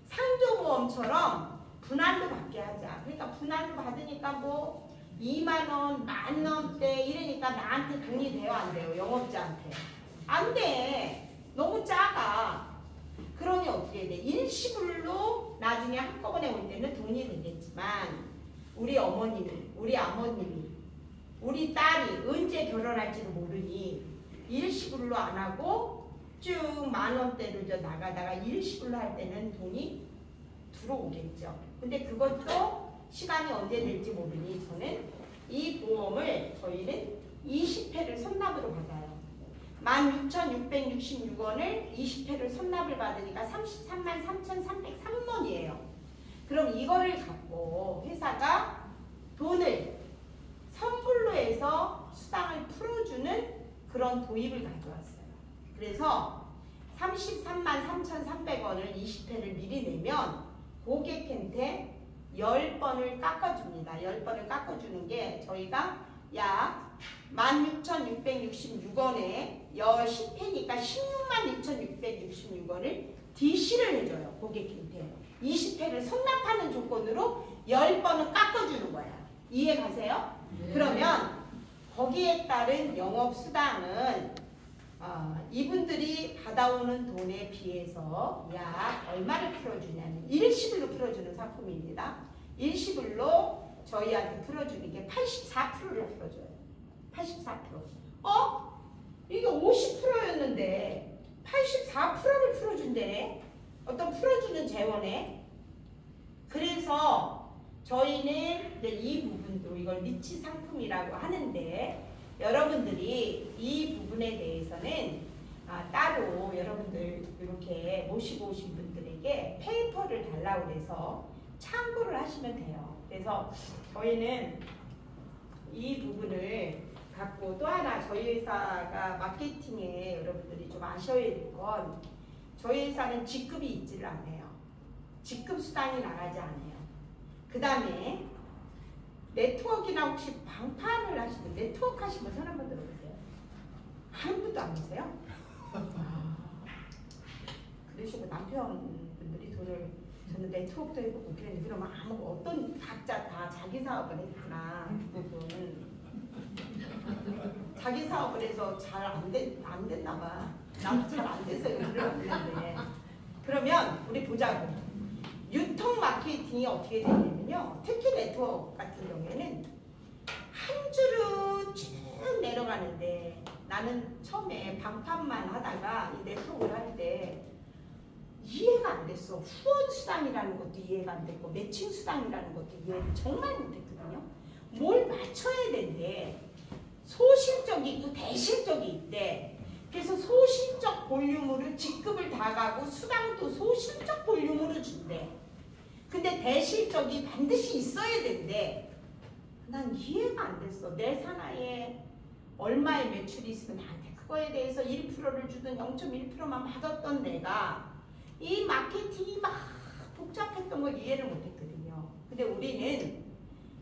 상조보험처럼 분할로 받게 하자. 그러니까 분할로 받으니까 뭐 2만원, 10,000원대 이러니까 나한테 돈이 돼요? 안 돼요? 영업자한테. 안 돼. 너무 작아. 그러니 어떻게 해야 돼? 일시불로 나중에 한꺼번에 올 때는 돈이 되겠지만 우리 어머님이, 우리 아버님이, 우리 딸이 언제 결혼할지도 모르니 일시불로 안 하고 쭉 10,000원대로 나가다가 일시불로 할 때는 돈이 들어오겠죠. 근데 그것도 시간이 언제 될지 모르니 저는 이 보험을 저희는 20회를 선납으로 받아요. 16,666원을 20회를 선납을 받으니까 333,303원이에요. 그럼 이거를 갖고 회사가 돈을 선불로 해서 수당을 풀어주는 그런 도입을 가져왔어요. 그래서 333,300원을 20회를 미리 내면 고객한테 10번을 깎아줍니다. 10번을 깎아주는 게 저희가 약 16,666원에 10회니까 162,666원을 DC를 해줘요. 고객한테. 20회를 성납하는 조건으로 10번은 깎아주는 거야. 이해 가세요? 그러면 거기에 따른 영업수당은 이분들이 받아오는 돈에 비해서 약 얼마를 풀어주냐면 일시불로 풀어주는 상품입니다. 일시불로 저희한테 풀어주는 게 84%를 풀어줘요. 84%. 이게 50%였는데 84%를 풀어준대. 어떤 풀어주는 재원에. 그래서 저희는 이제 이 부분도 이걸 니치 상품이라고 하는데 여러분들이 이 부분에 대해서는 따로 여러분들 이렇게 모시고 오신 분들에게 페이퍼를 달라고 해서 참고를 하시면 돼요. 그래서 저희는 이 부분을 갖고 또 하나 저희 회사가 마케팅에 여러분들이 좀 아셔야 될 건 저희 회사는 직급이 있지를 않아요. 직급 수당이 나가지 않아요. 그 다음에 네트워크나 혹시 방판을 하시는 네트워크 하시면 손 한번 들어보세요. 한 분도 안 보세요? 그러시고 남편분들이 돈을 저는 네트워크도 해보고 그랬는데 그러면 어떤 각자 다 자기 사업을 했구나. 그분 자기 사업을 해서 잘 안 됐나 봐. 나도 잘 안 돼서 여기를 왔는데 그러면 우리 보자고. 유통 마케팅이 어떻게 되냐면요. 특히 네트워크 같은 경우에는 한 줄은 쭉 내려가는데 나는 처음에 방판만 하다가 이 네트워크를 할 때 이해가 안 됐어. 후원 수당이라는 것도 이해가 안 됐고 매칭 수당이라는 것도 이해를 정말 못했거든요. 뭘 맞춰야 된대. 소실적이 있고 대실적이 있대. 그래서 소실적 볼륨으로 직급을 다 가고 수당도 소실적 볼륨으로 준대. 근데 대실적이 반드시 있어야 된대. 난 이해가 안 됐어. 내 산하에 얼마의 매출이 있으면 나한테 그거에 대해서 1%를 주든 0.1%만 받았던 내가 이 마케팅이 막 복잡했던 걸 이해를 못했거든요. 근데 우리는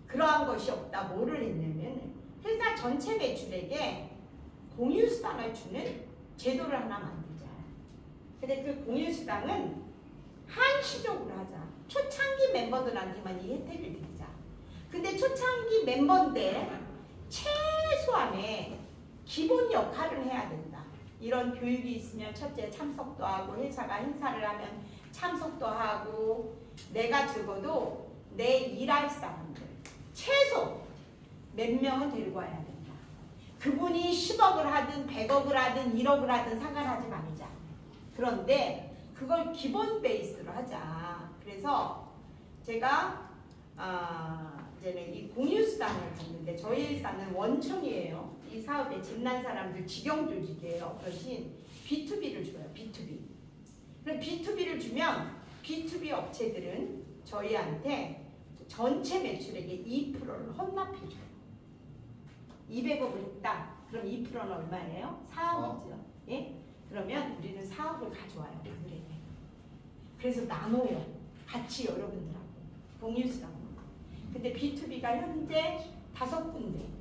그러한 것이 없다. 뭐를 했냐면 회사 전체 매출에게 공유수당을 주는 제도를 하나 만들자. 근데 그 공유수당은 한시적으로 하자. 초창기 멤버들한테만 이 혜택을 드리자. 근데 초창기 멤버인데 최소한의 기본 역할을 해야 된다. 이런 교육이 있으면 첫째 참석도 하고 회사가 행사를 하면 참석도 하고 내가 적어도 내 일할 사람들 최소 몇 명은 데리고 와야 된다. 그분이 10억을 하든 100억을 하든 1억을 하든 상관하지 말자. 그런데 그걸 기본 베이스로 하자. 그래서 제가 이제는 이 공유수당을 갖는데 저희 회사는 원청이에요. 이 사업에 진난 사람들 직영조직이에요. 대신 B2B를 줘요. B2B. 그럼 B2B를 주면 B2B 업체들은 저희한테 전체 매출액의 2%를 헌납해줘요. 200억을 했다. 그럼 2%는 얼마예요? 4억이죠. 예? 그러면 우리는 4억을 가져와요. 그들에게. 그래서 나눠요. 같이 여러분들하고. 공유수당. 근데 B2B가 현재 5군데.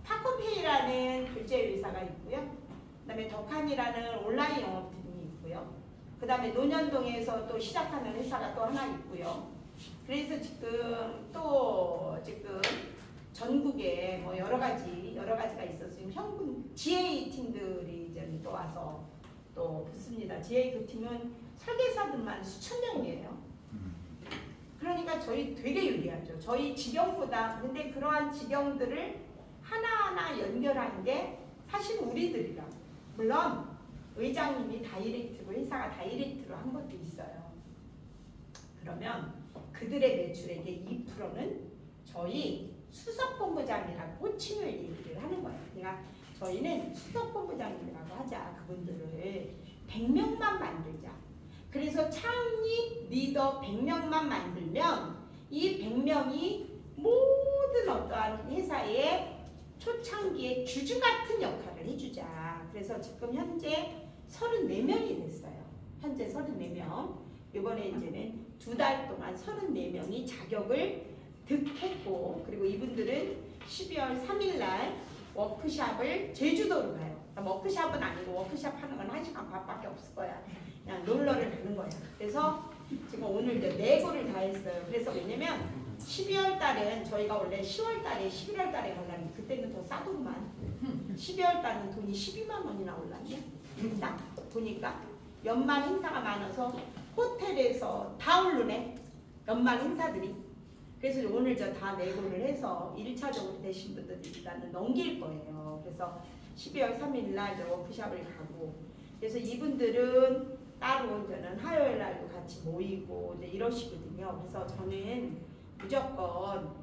파콘페이라는 결제 회사가 있고요. 그 다음에 덕한이라는 온라인 영업팀이 있고요. 그 다음에 논현동에서 또 시작하는 회사가 또 하나 있고요. 그래서 지금 전국에 뭐 여러 가지가 있어서 지금 현금 GA 팀들이 이제 또 와서 또 붙습니다. GA 그 팀은 설계사들만 수천 명이에요. 그러니까 저희 되게 유리하죠. 저희 직영보다. 근데 그러한 직영들을 하나하나 연결한 게 사실 우리들이라. 물론 의장님이 다이렉트로 회사가 다이렉트로 한 것도 있어요. 그러면 그들의 매출액의 2%는 저희 수석본부장이라고 호칭을 얘기를 하는 거예요. 그러니까 저희는 수석본부장이라고 하자. 그분들을 100명만 만들자. 그래서 창립 리더 100명만 만들면 이 100명이 모든 어떠한 회사의 초창기에 주주 같은 역할을 해주자. 그래서 지금 현재 34명이 됐어요. 현재 34명. 이번에 이제는 2달 동안 34명이 자격을 득했고, 그리고 이분들은 12월 3일 날 워크샵을 제주도로 가요. 그러니까 워크샵은 아니고 워크샵 하는 건 1시간 반밖에 없을 거야. 그냥 놀러를 가는 거야. 그래서 지금 오늘 이제 4곳을 다 했어요. 그래서 왜냐면 12월 달은 저희가 원래 10월 달에 11월 달에 가려면 그때는 더 싸더구만. 12월 달은 돈이 12만 원이나 올랐네. 딱 보니까 연말 행사가 많아서 호텔에서 다 오르네. 연말 행사들이. 그래서 오늘 저 다 내고를 해서 1차적으로 되신 분들이 일단은 넘길 거예요. 그래서 12월 3일 날 이제 워크샵을 가고, 그래서 이분들은 따로 저는 화요일 날도 같이 모이고 이제 이러시거든요. 그래서 저는 무조건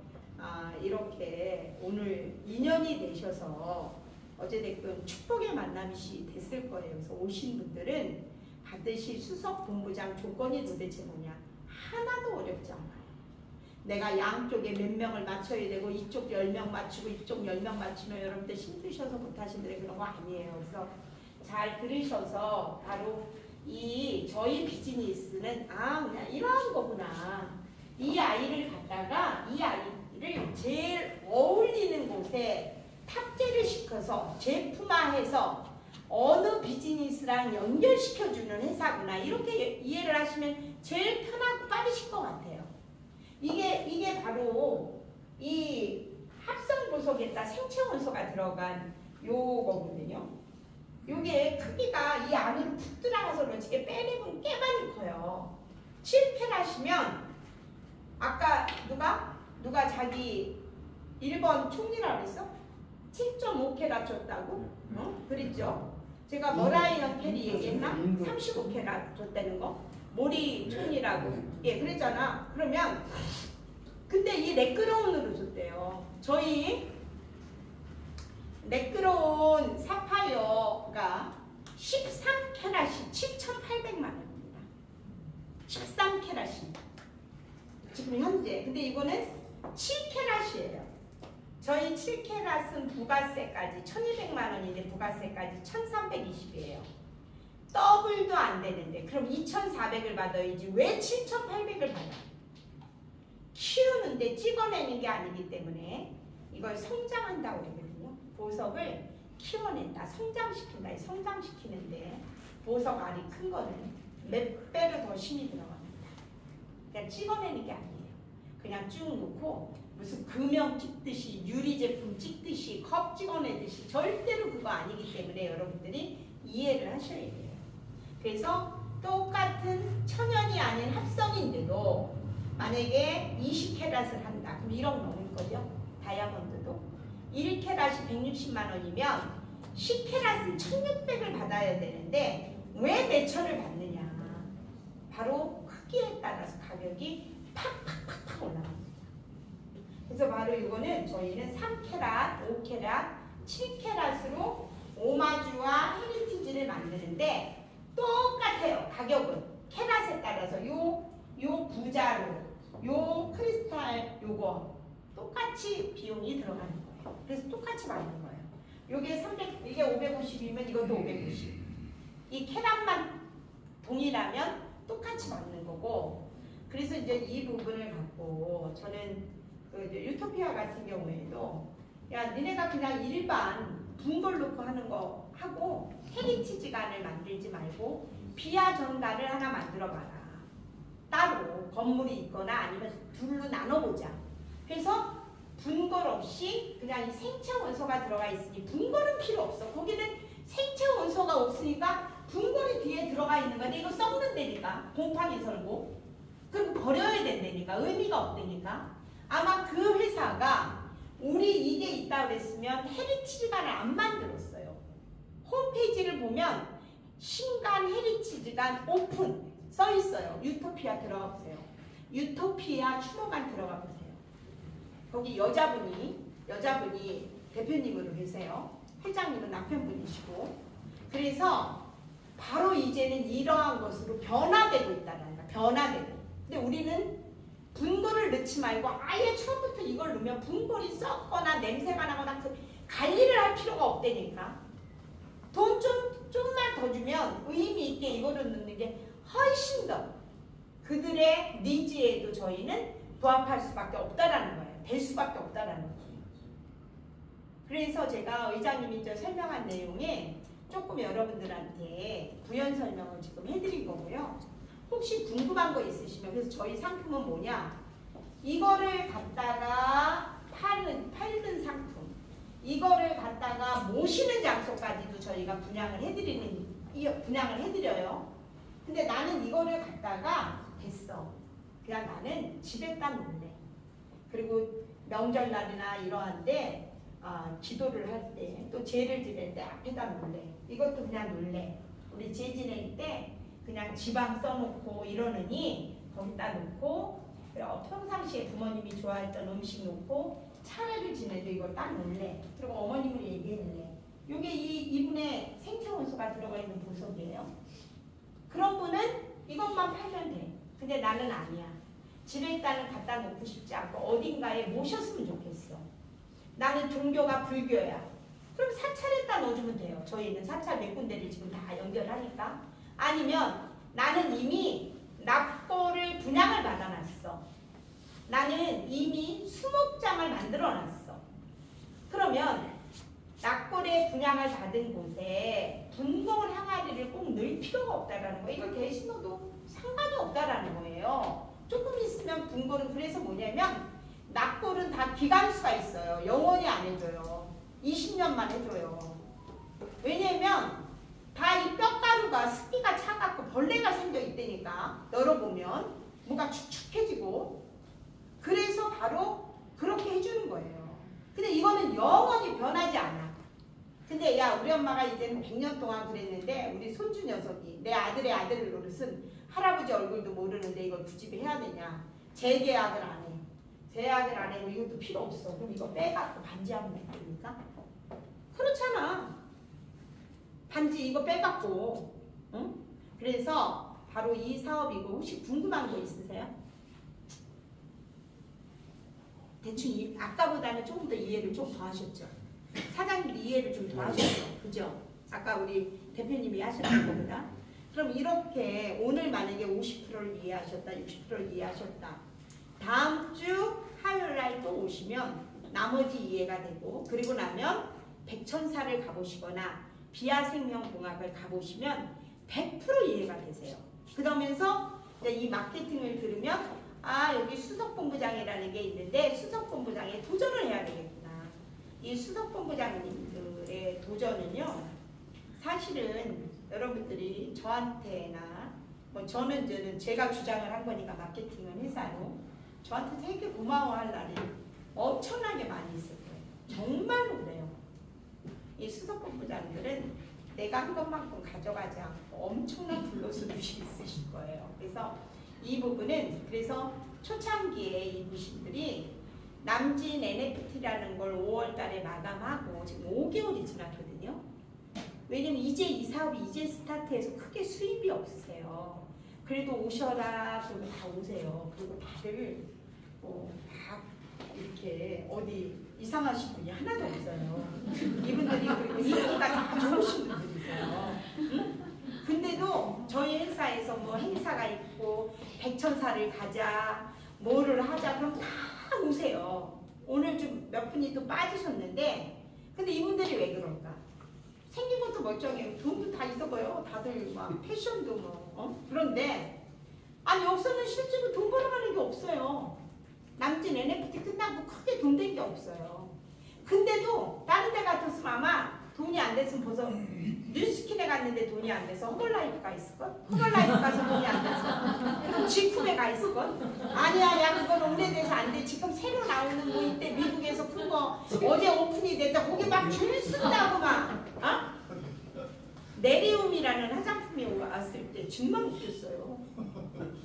이렇게 오늘 인연이 되셔서 어찌됐든 축복의 만남이 됐을 거예요. 그래서 오신 분들은 반드시 수석 본부장 조건이 도대체 뭐냐? 하나도 어렵지 않아요. 내가 양쪽에 몇 명을 맞춰야 되고 이쪽 10명 맞추고 이쪽 10명 맞추면 여러분들 힘드셔서 못하시는 그런 거 아니에요. 그래서 잘 들으셔서 바로 저희 비즈니스는 그냥 이러한 거구나. 이 아이를 갖다가 이 아이를 제일 어울리는 곳에 탑재를 시켜서 제품화해서 어느 비즈니스랑 연결시켜주는 회사구나. 이렇게 이해를 하시면 제일 편하고 빠르실 것 같아요. 이게 바로 이 합성 보석에다 생체 원소가 들어간 요거거든요. 요게 크기가 이 안으로 푹 들어가서 그렇지 빼내면 꽤 많이 커요. 7캐럿이면 아까 누가 자기 1번 총리라고 그랬어? 7.5캐럿 줬다고? 그랬죠? 제가 머라이언 캐리 얘기했나? 35캐럿 줬다는 거? 모리 총리라고. 예, 그랬잖아. 그러면 근데 이 레크로운으로 줬대요. 저희 레크로운 사파이어가 13캐럿이 7,800만 원입니다. 13캐럿이 지금 현재. 근데 이거는 7캐럿이에요. 저희 7캐럿은 부가세까지 1,200만 원인데 부가세까지 1,320이에요. 더블도 안 되는데 그럼 2,400을 받아야지 왜 7,800을 받아? 키우는데 찍어내는 게 아니기 때문에 이걸 성장한다고 그러거든요. 보석을 키워낸다, 성장시킨다. 성장시키는데 보석 알이 큰 거는 몇 배로 더 힘이 들어갑니다. 그냥 찍어내는 게 아니에요. 그냥 쭉 놓고 무슨 금형 찍듯이 유리 제품 찍듯이 컵 찍어내듯이 절대로 그거 아니기 때문에 여러분들이 이해를 하셔야 돼요. 그래서 똑같은 천연이 아닌 합성인데도 만약에 20캐럿을 한다. 그럼 1억 넘을 거죠. 다이아몬드도. 1캐럿이 160만 원이면 10캐럿은 1,600을 받아야 되는데 왜 매천을 받느냐. 바로 크기에 따라서 가격이 팍팍팍팍 올라갑니다. 그래서 바로 이거는 저희는 3캐럿, 5캐럿, 7캐럿으로 오마주와 헤리티지를 만드는데 똑같아요. 가격은 캐럿에 따라서 요 부자로 요 크리스탈 요거 똑같이 비용이 들어가는 거예요. 그래서 똑같이 받는 거예요. 요게 300 이게 550이면 이것도 550. 이 캐럿만 동일하면 똑같이 받는 거고. 그래서 이제 이 부분을 갖고 저는 유토피아 같은 경우에도 야 니네가 그냥 일반 분골 놓고 하는 거 하고 헤리티지관을 만들지 말고 비아 전가를 하나 만들어봐라. 따로 건물이 있거나 아니면 둘로 나눠보자. 그래서 분골 없이 그냥 이 생체 원소가 들어가 있으니 분골은 필요 없어. 거기는 생체 원소가 없으니까 분골이 뒤에 들어가 있는 건데 이거 썩는 데니까 곰팡이 설고 그럼 버려야 된다니까 의미가 없다니까. 아마 그 회사가 우리 이게 있다 그랬으면 헤리티지관을 안 만들었어요. 홈페이지를 보면 신간 헤리티지관 오픈 써 있어요. 유토피아 들어가 보세요. 유토피아 추모관 들어가 보세요. 거기 여자분이 대표님으로 계세요. 회장님은 남편분이시고. 그래서 바로 이제는 이러한 것으로 변화되고 있다는 거야. 변화되고. 근데 우리는 분골을 넣지 말고 아예 처음부터 이걸 넣으면 분골이 썩거나 냄새가 나거나 그 관리를 할 필요가 없다니까. 돈 좀만 더 주면 의미 있게 이거를 넣는 게 훨씬 더 그들의 니즈에도 저희는 부합할 수밖에 없다라는 거예요. 될 수밖에 없다라는 거예요. 그래서 제가 의장님이 설명한 내용에 조금 여러분들한테 부연 설명을 지금 해드린 거고요. 혹시 궁금한 거 있으시면, 그래서 저희 상품은 뭐냐? 이거를 갖다가 팔는 상품, 이거를 갖다가 모시는 장소까지도 저희가 분양을 해드려요. 근데 나는 이거를 갖다가 됐어. 그냥 나는 집에다 놓을래. 그리고 명절날이나 이러한데 기도를 할 때, 또 제를 지낼 때 앞에다 놓을래. 이것도 그냥 놓을래. 우리 제 지낼 때 그냥 지방 써놓고 이러느니 거기다 놓고, 평상시에 부모님이 좋아했던 음식 놓고 차례를 지내도 이걸 딱 놓을래. 그리고 어머님을 얘기해줄래. 이게 이분의 생체원소가 들어가 있는 보석이에요. 그런 분은 이것만 팔면 돼. 근데 나는 아니야. 집에 일단은 갖다 놓고 싶지 않고 어딘가에 모셨으면 좋겠어. 나는 종교가 불교야. 그럼 사찰에다 넣어주면 돼요. 저희는 사찰 몇 군데를 지금 다 연결하니까. 아니면 나는 이미 납골을 분양을 받아놨어. 나는 이미 수목장을 만들어놨어. 그러면 납골의 분양을 받은 곳에 분봉을 항아리를 꼭 넣을 필요가 없다라는 거예요. 이걸 대신 넣어도 상관이 없다라는 거예요. 조금 있으면 분골은, 그래서 뭐냐면 납골은 다 기간수가 있어요. 영원히 안 해줘요. 20년만 해줘요. 왜냐면 다 이 뼈가루가 습기가 차갖고 벌레가 생겨 있다니까. 열어보면 뭔가 축축해지고, 그래서 바로 그렇게 해주는 거예요. 근데 이거는 영원히 변하지 않아. 근데 야, 우리 엄마가 이제는 100년 동안 그랬는데 우리 손주 녀석이, 내 아들의 아들 노릇은 할아버지 얼굴도 모르는데 이걸 굳이 해야 되냐. 재계약을 안 해. 재계약을 안 해도 이것도 필요 없어. 그럼 이거 빼갖고 반지하면 됩니까? 그렇잖아. 반지 이거 빼갖고. 응? 그래서 바로 이 사업이고, 혹시 궁금한 거 있으세요? 대충 아까보다는 조금 더 이해를 좀 더 하셨죠? 사장님도 이해를 좀 더 하셨죠? 그죠? 아까 우리 대표님이 하셨던 것보다. 그럼 이렇게 오늘 만약에 50%를 이해하셨다, 60%를 이해하셨다. 다음 주 화요일 날 또 오시면 나머지 이해가 되고, 그리고 나면 백천사를 가보시거나 비아생명공학을 가보시면 100% 이해가 되세요. 그러면서 이 마케팅을 들으면 여기 수석본부장이라는 게 있는데 수석본부장에 도전을 해야 되겠구나. 이 수석본부장님들의 도전은요, 사실은 여러분들이 저한테나 저는 제가 주장을 한 거니까 마케팅은 회사로 저한테 되게 고마워할 날이 엄청나게 많이 있을 거예요. 정말로 그래요. 이 수석본부장들은 내가 한 것만큼 가져가지 않고 엄청난 불로소득이 있으실 거예요. 그래서 이 부분은, 그래서 초창기에 이 부신들이 남진 NFT라는 걸 5월 달에 마감하고 지금 5개월이 지났거든요. 왜냐면 이제 이 사업이 이제 스타트해서 크게 수입이 없으세요. 그래도 오셔라. 그리고 다 오세요. 그리고 다들 다 이렇게 어디 이상하신 분이 하나도 없어요. 이분들이 그리고 인기가 다 좋으신 분들이세요. 응? 근데도 저희 회사에서 뭐 행사가 있고 백천사를 가자, 뭐를 하자, 그럼 다 오세요. 오늘 좀 몇 분이 또 빠지셨는데, 근데 이분들이 왜 그럴까? 생긴 것도 멀쩡해요. 돈도 다 있어 보여. 다들 막 패션도 그런데 아니 여기서는 실제로 돈 벌어가는 게 없어요. 남진 NFT 끝나고 크게 돈 된 게 없어요. 근데도 다른 데 같았으면 아마 돈이 안 됐으면 벌써 뉴스킨에 갔는데 돈이 안 돼서 허벌라이프가 있을걸? 허벌라이프 가서 돈이 안 돼서 그럼 G품에 가 있을걸? 아니야, 야 그건 오래돼서 안 돼. 지금 새로 나오는 거 이때 미국에서 큰 거 어제 오픈이 됐다. 거기 막 줄 쓴다고 막. 네리움이라는 화장품이 왔을 때 정말 웃겼어요.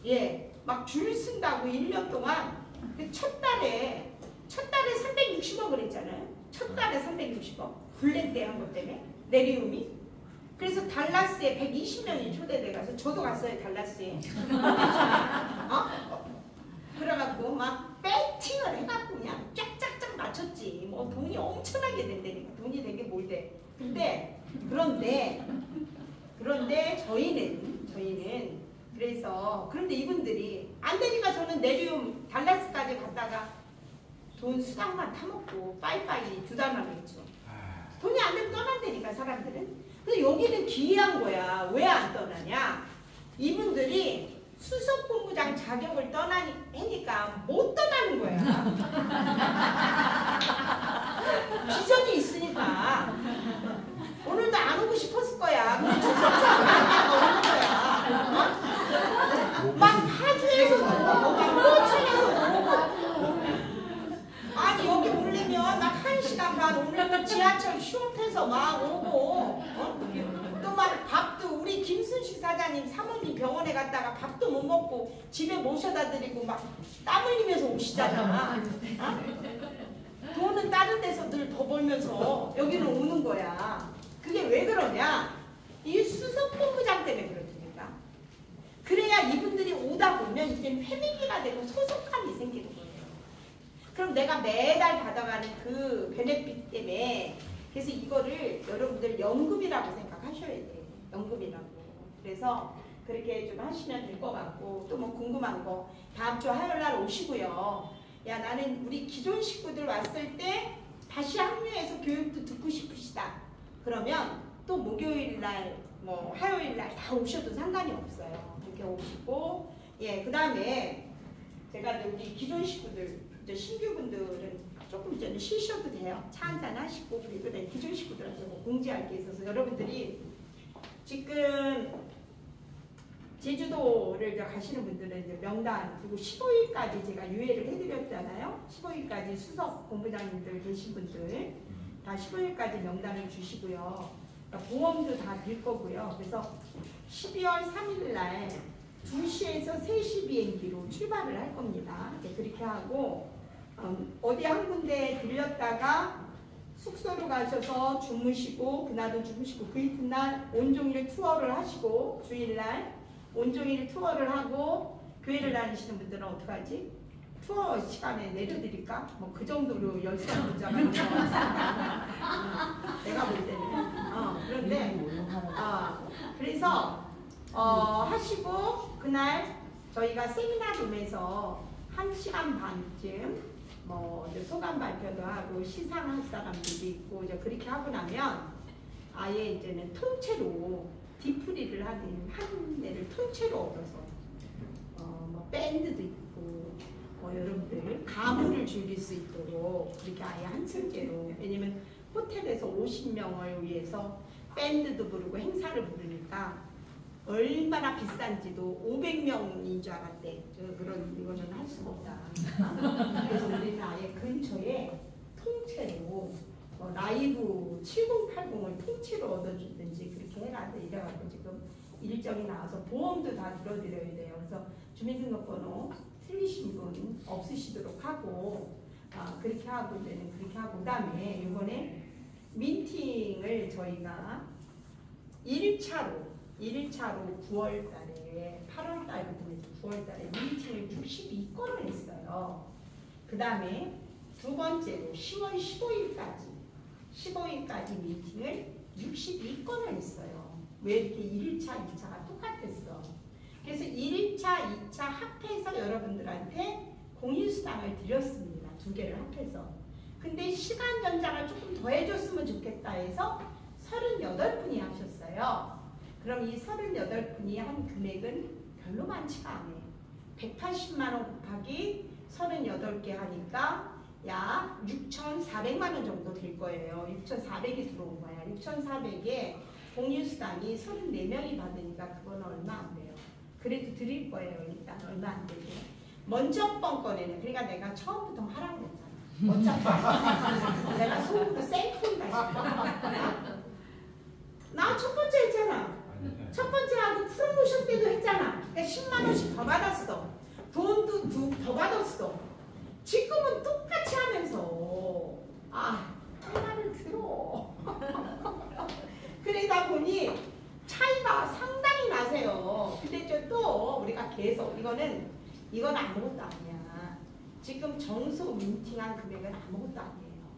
예, 막 줄 쓴다고 1년 동안. 첫 달에 360억을 했잖아요. 첫 달에 360억. 블랙데이 한 것 때문에. 네리움이. 그래서 달라스에 120명이 초대돼가서 저도 갔어요. 달라스에. 그래갖고 막 배팅을 해갖고 그냥 쫙쫙쫙 맞췄지. 뭐 돈이 엄청나게 된다니까. 돈이 되게 뭘 돼. 그런데 저희는 그래서 그런데 이분들이 안 되니까 저는 네리움 달라스까지 갔다가 돈 수당만 타먹고 빠이빠이 2달 만에 했죠. 돈이 안 되면 떠난다니까 사람들은. 근데 여기는 기이한 거야. 왜 안 떠나냐? 이분들이 수석본부장 자격을 하니까 못 떠나는 거야. 비전이 있으니까. 오늘도 안 오고 싶었을 거야. 근데 수석장 오는 거야. 막 파주에서 오고 막 포천에서 오고. 아니 여기 오려면 막 1시간 반 오늘도 지하철 슈업해서 막 오고 또 막 밥도 우리 김순식 사장님 사모님 병원에 갔다가 밥도 못 먹고 집에 모셔다 드리고 막 땀 흘리면서 오시잖아. 돈은 다른 데서 늘 더 벌면서 여기는 오는 거야. 그게 왜 그러냐? 이 수석본부장 때문에 그렇습니까? 그래야 이분들이 오다 보면 이제 패밀리가 되고 소속감이 생기는 거예요. 그럼 내가 매달 받아가는 그 베네핏 때문에 그래서 이거를 여러분들 연금이라고 생각하셔야 돼요. 연금이라고. 그래서 그렇게 좀 하시면 될 것 같고 또 뭐 궁금한 거 다음 주 화요일날 오시고요. 야 나는 우리 기존 식구들 왔을 때 다시 합류해서 교육도 듣고 싶으시다. 그러면 또 목요일날 뭐 화요일날 다 오셔도 상관이 없어요. 이렇게 오시고 예 그 다음에 제가 우리 기존 식구들 신규분들은 조금 이제 쉬셔도 돼요. 차 한잔 하시고 그리고 기존 식구들한테 뭐 공지할 게 있어서 여러분들이 지금 제주도를 가시는 분들은 이제 명단 그리고 15일까지 제가 유예를 해드렸잖아요. 15일까지 수석 본부장님들 계신 분들 다 15일까지 명단을 주시고요. 그러니까 보험도 다 들 거고요. 그래서 12월 3일날 2시에서 3시 비행기로 출발을 할 겁니다. 네, 그렇게 하고 어디 한 군데 들렸다가 숙소로 가셔서 주무시고 그날도 주무시고 그 이튿날 온종일 투어를 하시고 주일날 온종일 투어를 하고 교회를 다니시는 분들은 어떡하지? 투어 시간에 내려드릴까? 뭐 그 정도로 열심히 문자가 있습니다. 내가 볼 때는 그런데 그래서 하시고 그날 저희가 세미나룸에서 1시간 반쯤 뭐 이제 소감 발표도 하고 시상할 사람들도 있고 이제 그렇게 하고 나면 아예 이제는 통째로 디프리를 하는 한 대를 통째로 얻어서 뭐 밴드도 있고 뭐 여러분들 가물을 즐길 수 있도록 그렇게 아예 한 층째로 왜냐면 호텔에서 50명을 위해서 밴드도 부르고 행사를 부르니까 얼마나 비싼지도 500명인 줄 알았대. 그런 이거는 할 수가 없다. 그래서 우리는 아예 근처에 통째로 라이브 7080을 통째로 얻어주든지 그렇게 해라 이래가지고 지금 일정이 나와서 보험도 다 들어드려야 돼요. 그래서 주민등록번호 틀리신 분 없으시도록 하고 그렇게 하고 이제는 그렇게 하고 그다음에 이번에 미팅을 저희가 1차로 9월달에 8월달부터 9월달에 미팅을 62건을 했어요. 그 다음에 두 번째로 10월 15일까지 미팅을 62건을 했어요. 왜 이렇게 1차, 2차가 똑같았어? 그래서 1차, 2차 합해서 여러분들한테 공유수당을 드렸습니다. 두 개를 합해서. 근데 시간 연장을 조금 더 해줬으면 좋겠다 해서 38분이 하셨어요. 그럼 이 38분이 한 금액은 별로 많지가 않아요. 180만 원 곱하기 38개 하니까 약 6,400만 원 정도 될 거예요. 6,400이 들어온 거야. 6,400에 공유수당이 34명이 받으니까 그건 얼마 안 돼요. 그래도 드릴 거예요. 일단 얼마 안 되고. 먼저 번 거래는 그러니까 내가 처음부터 하라고 했잖아. 어차피 내가 속으로 셀프인가 싶어. 나 첫 번째 했잖아. 첫 번째 하고 프로모션 때도 했잖아. 그러니까 10만 원씩 더 받았어. 돈도 더 받았어. 지금은 똑같이 하면서 할 말을 들어. 그러다 보니 차이가 상당히 나세요. 근데 또 우리가 계속 이건 아무것도 아니야. 지금 정소 민팅한 금액은 아무것도 아니에요.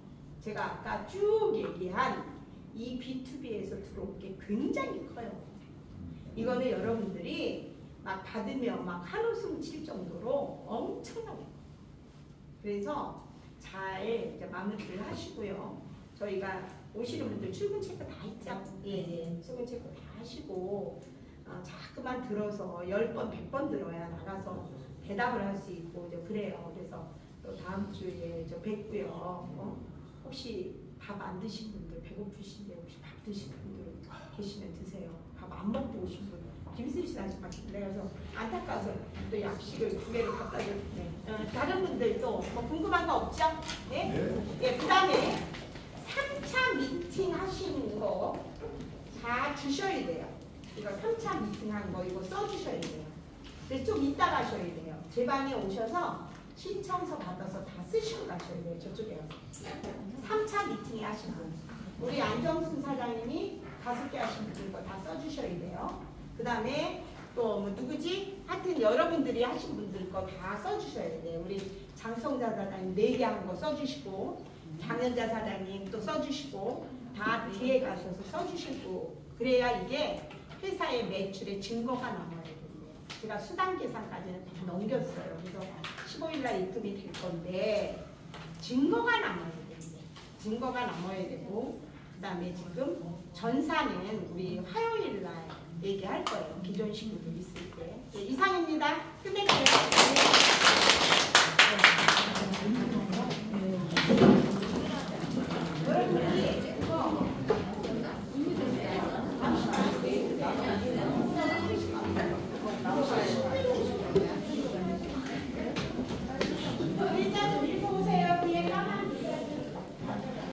제가 아까 쭉 얘기한 이 B2B에서 들어올 게 굉장히 커요. 이거는 여러분들이 막 받으면 막 한웃음 칠 정도로 엄청나게 그래서 잘 이제 마무리를 하시고요. 저희가 오시는 분들 출근 체크 다 있죠? 예, 출근 체크 다 하시고 자꾸만 들어서 10번, 100번 들어야 나가서 대답을 할 수 있고 이제 그래요. 그래서 또 다음 주에 저 뵙고요. 혹시 밥 안 드신 분들 배고프신데 혹시 밥 드신 분들 계시면 드세요. 밥 안 먹고 오신 분 김수진 아줌마께 그래서 안타까워서 또 약식을 2개를 갖다 줬는데 다른 분들도 뭐 궁금한 거 없죠? 네? 예, 그 다음에 3차 미팅 하신 거 다 주셔야 돼요. 이거 3차 미팅 한 거 이거 써주셔야 돼요. 그래서 좀 이따 가셔야 돼요. 제 방에 오셔서 신청서 받아서 다 쓰시고 가셔야 돼요. 저쪽에 와서 3차 미팅에 하신 분 우리 안정순 사장님이 5개 하신 분들 거 다 써주셔야 돼요. 그 다음에 또 뭐 누구지? 하여튼 여러분들이 하신 분들 거 다 써주셔야 돼요. 우리 장성자 사장님 4개 한 거 써주시고 장현자 사장님 또 써주시고 다 뒤에 가셔서 써주시고 그래야 이게 회사의 매출의 증거가 남아야 됩니다. 제가 수당 계산까지는 다 넘겼어요. 그래서 15일날 입금이 될 건데 증거가 남아야 됩니다. 증거가 남아야 되고 그 다음에 지금 전사는 우리 화요일날 얘기할 거예요. 기존 신부들 있을 때. 네, 이상입니다. 끝낼게요.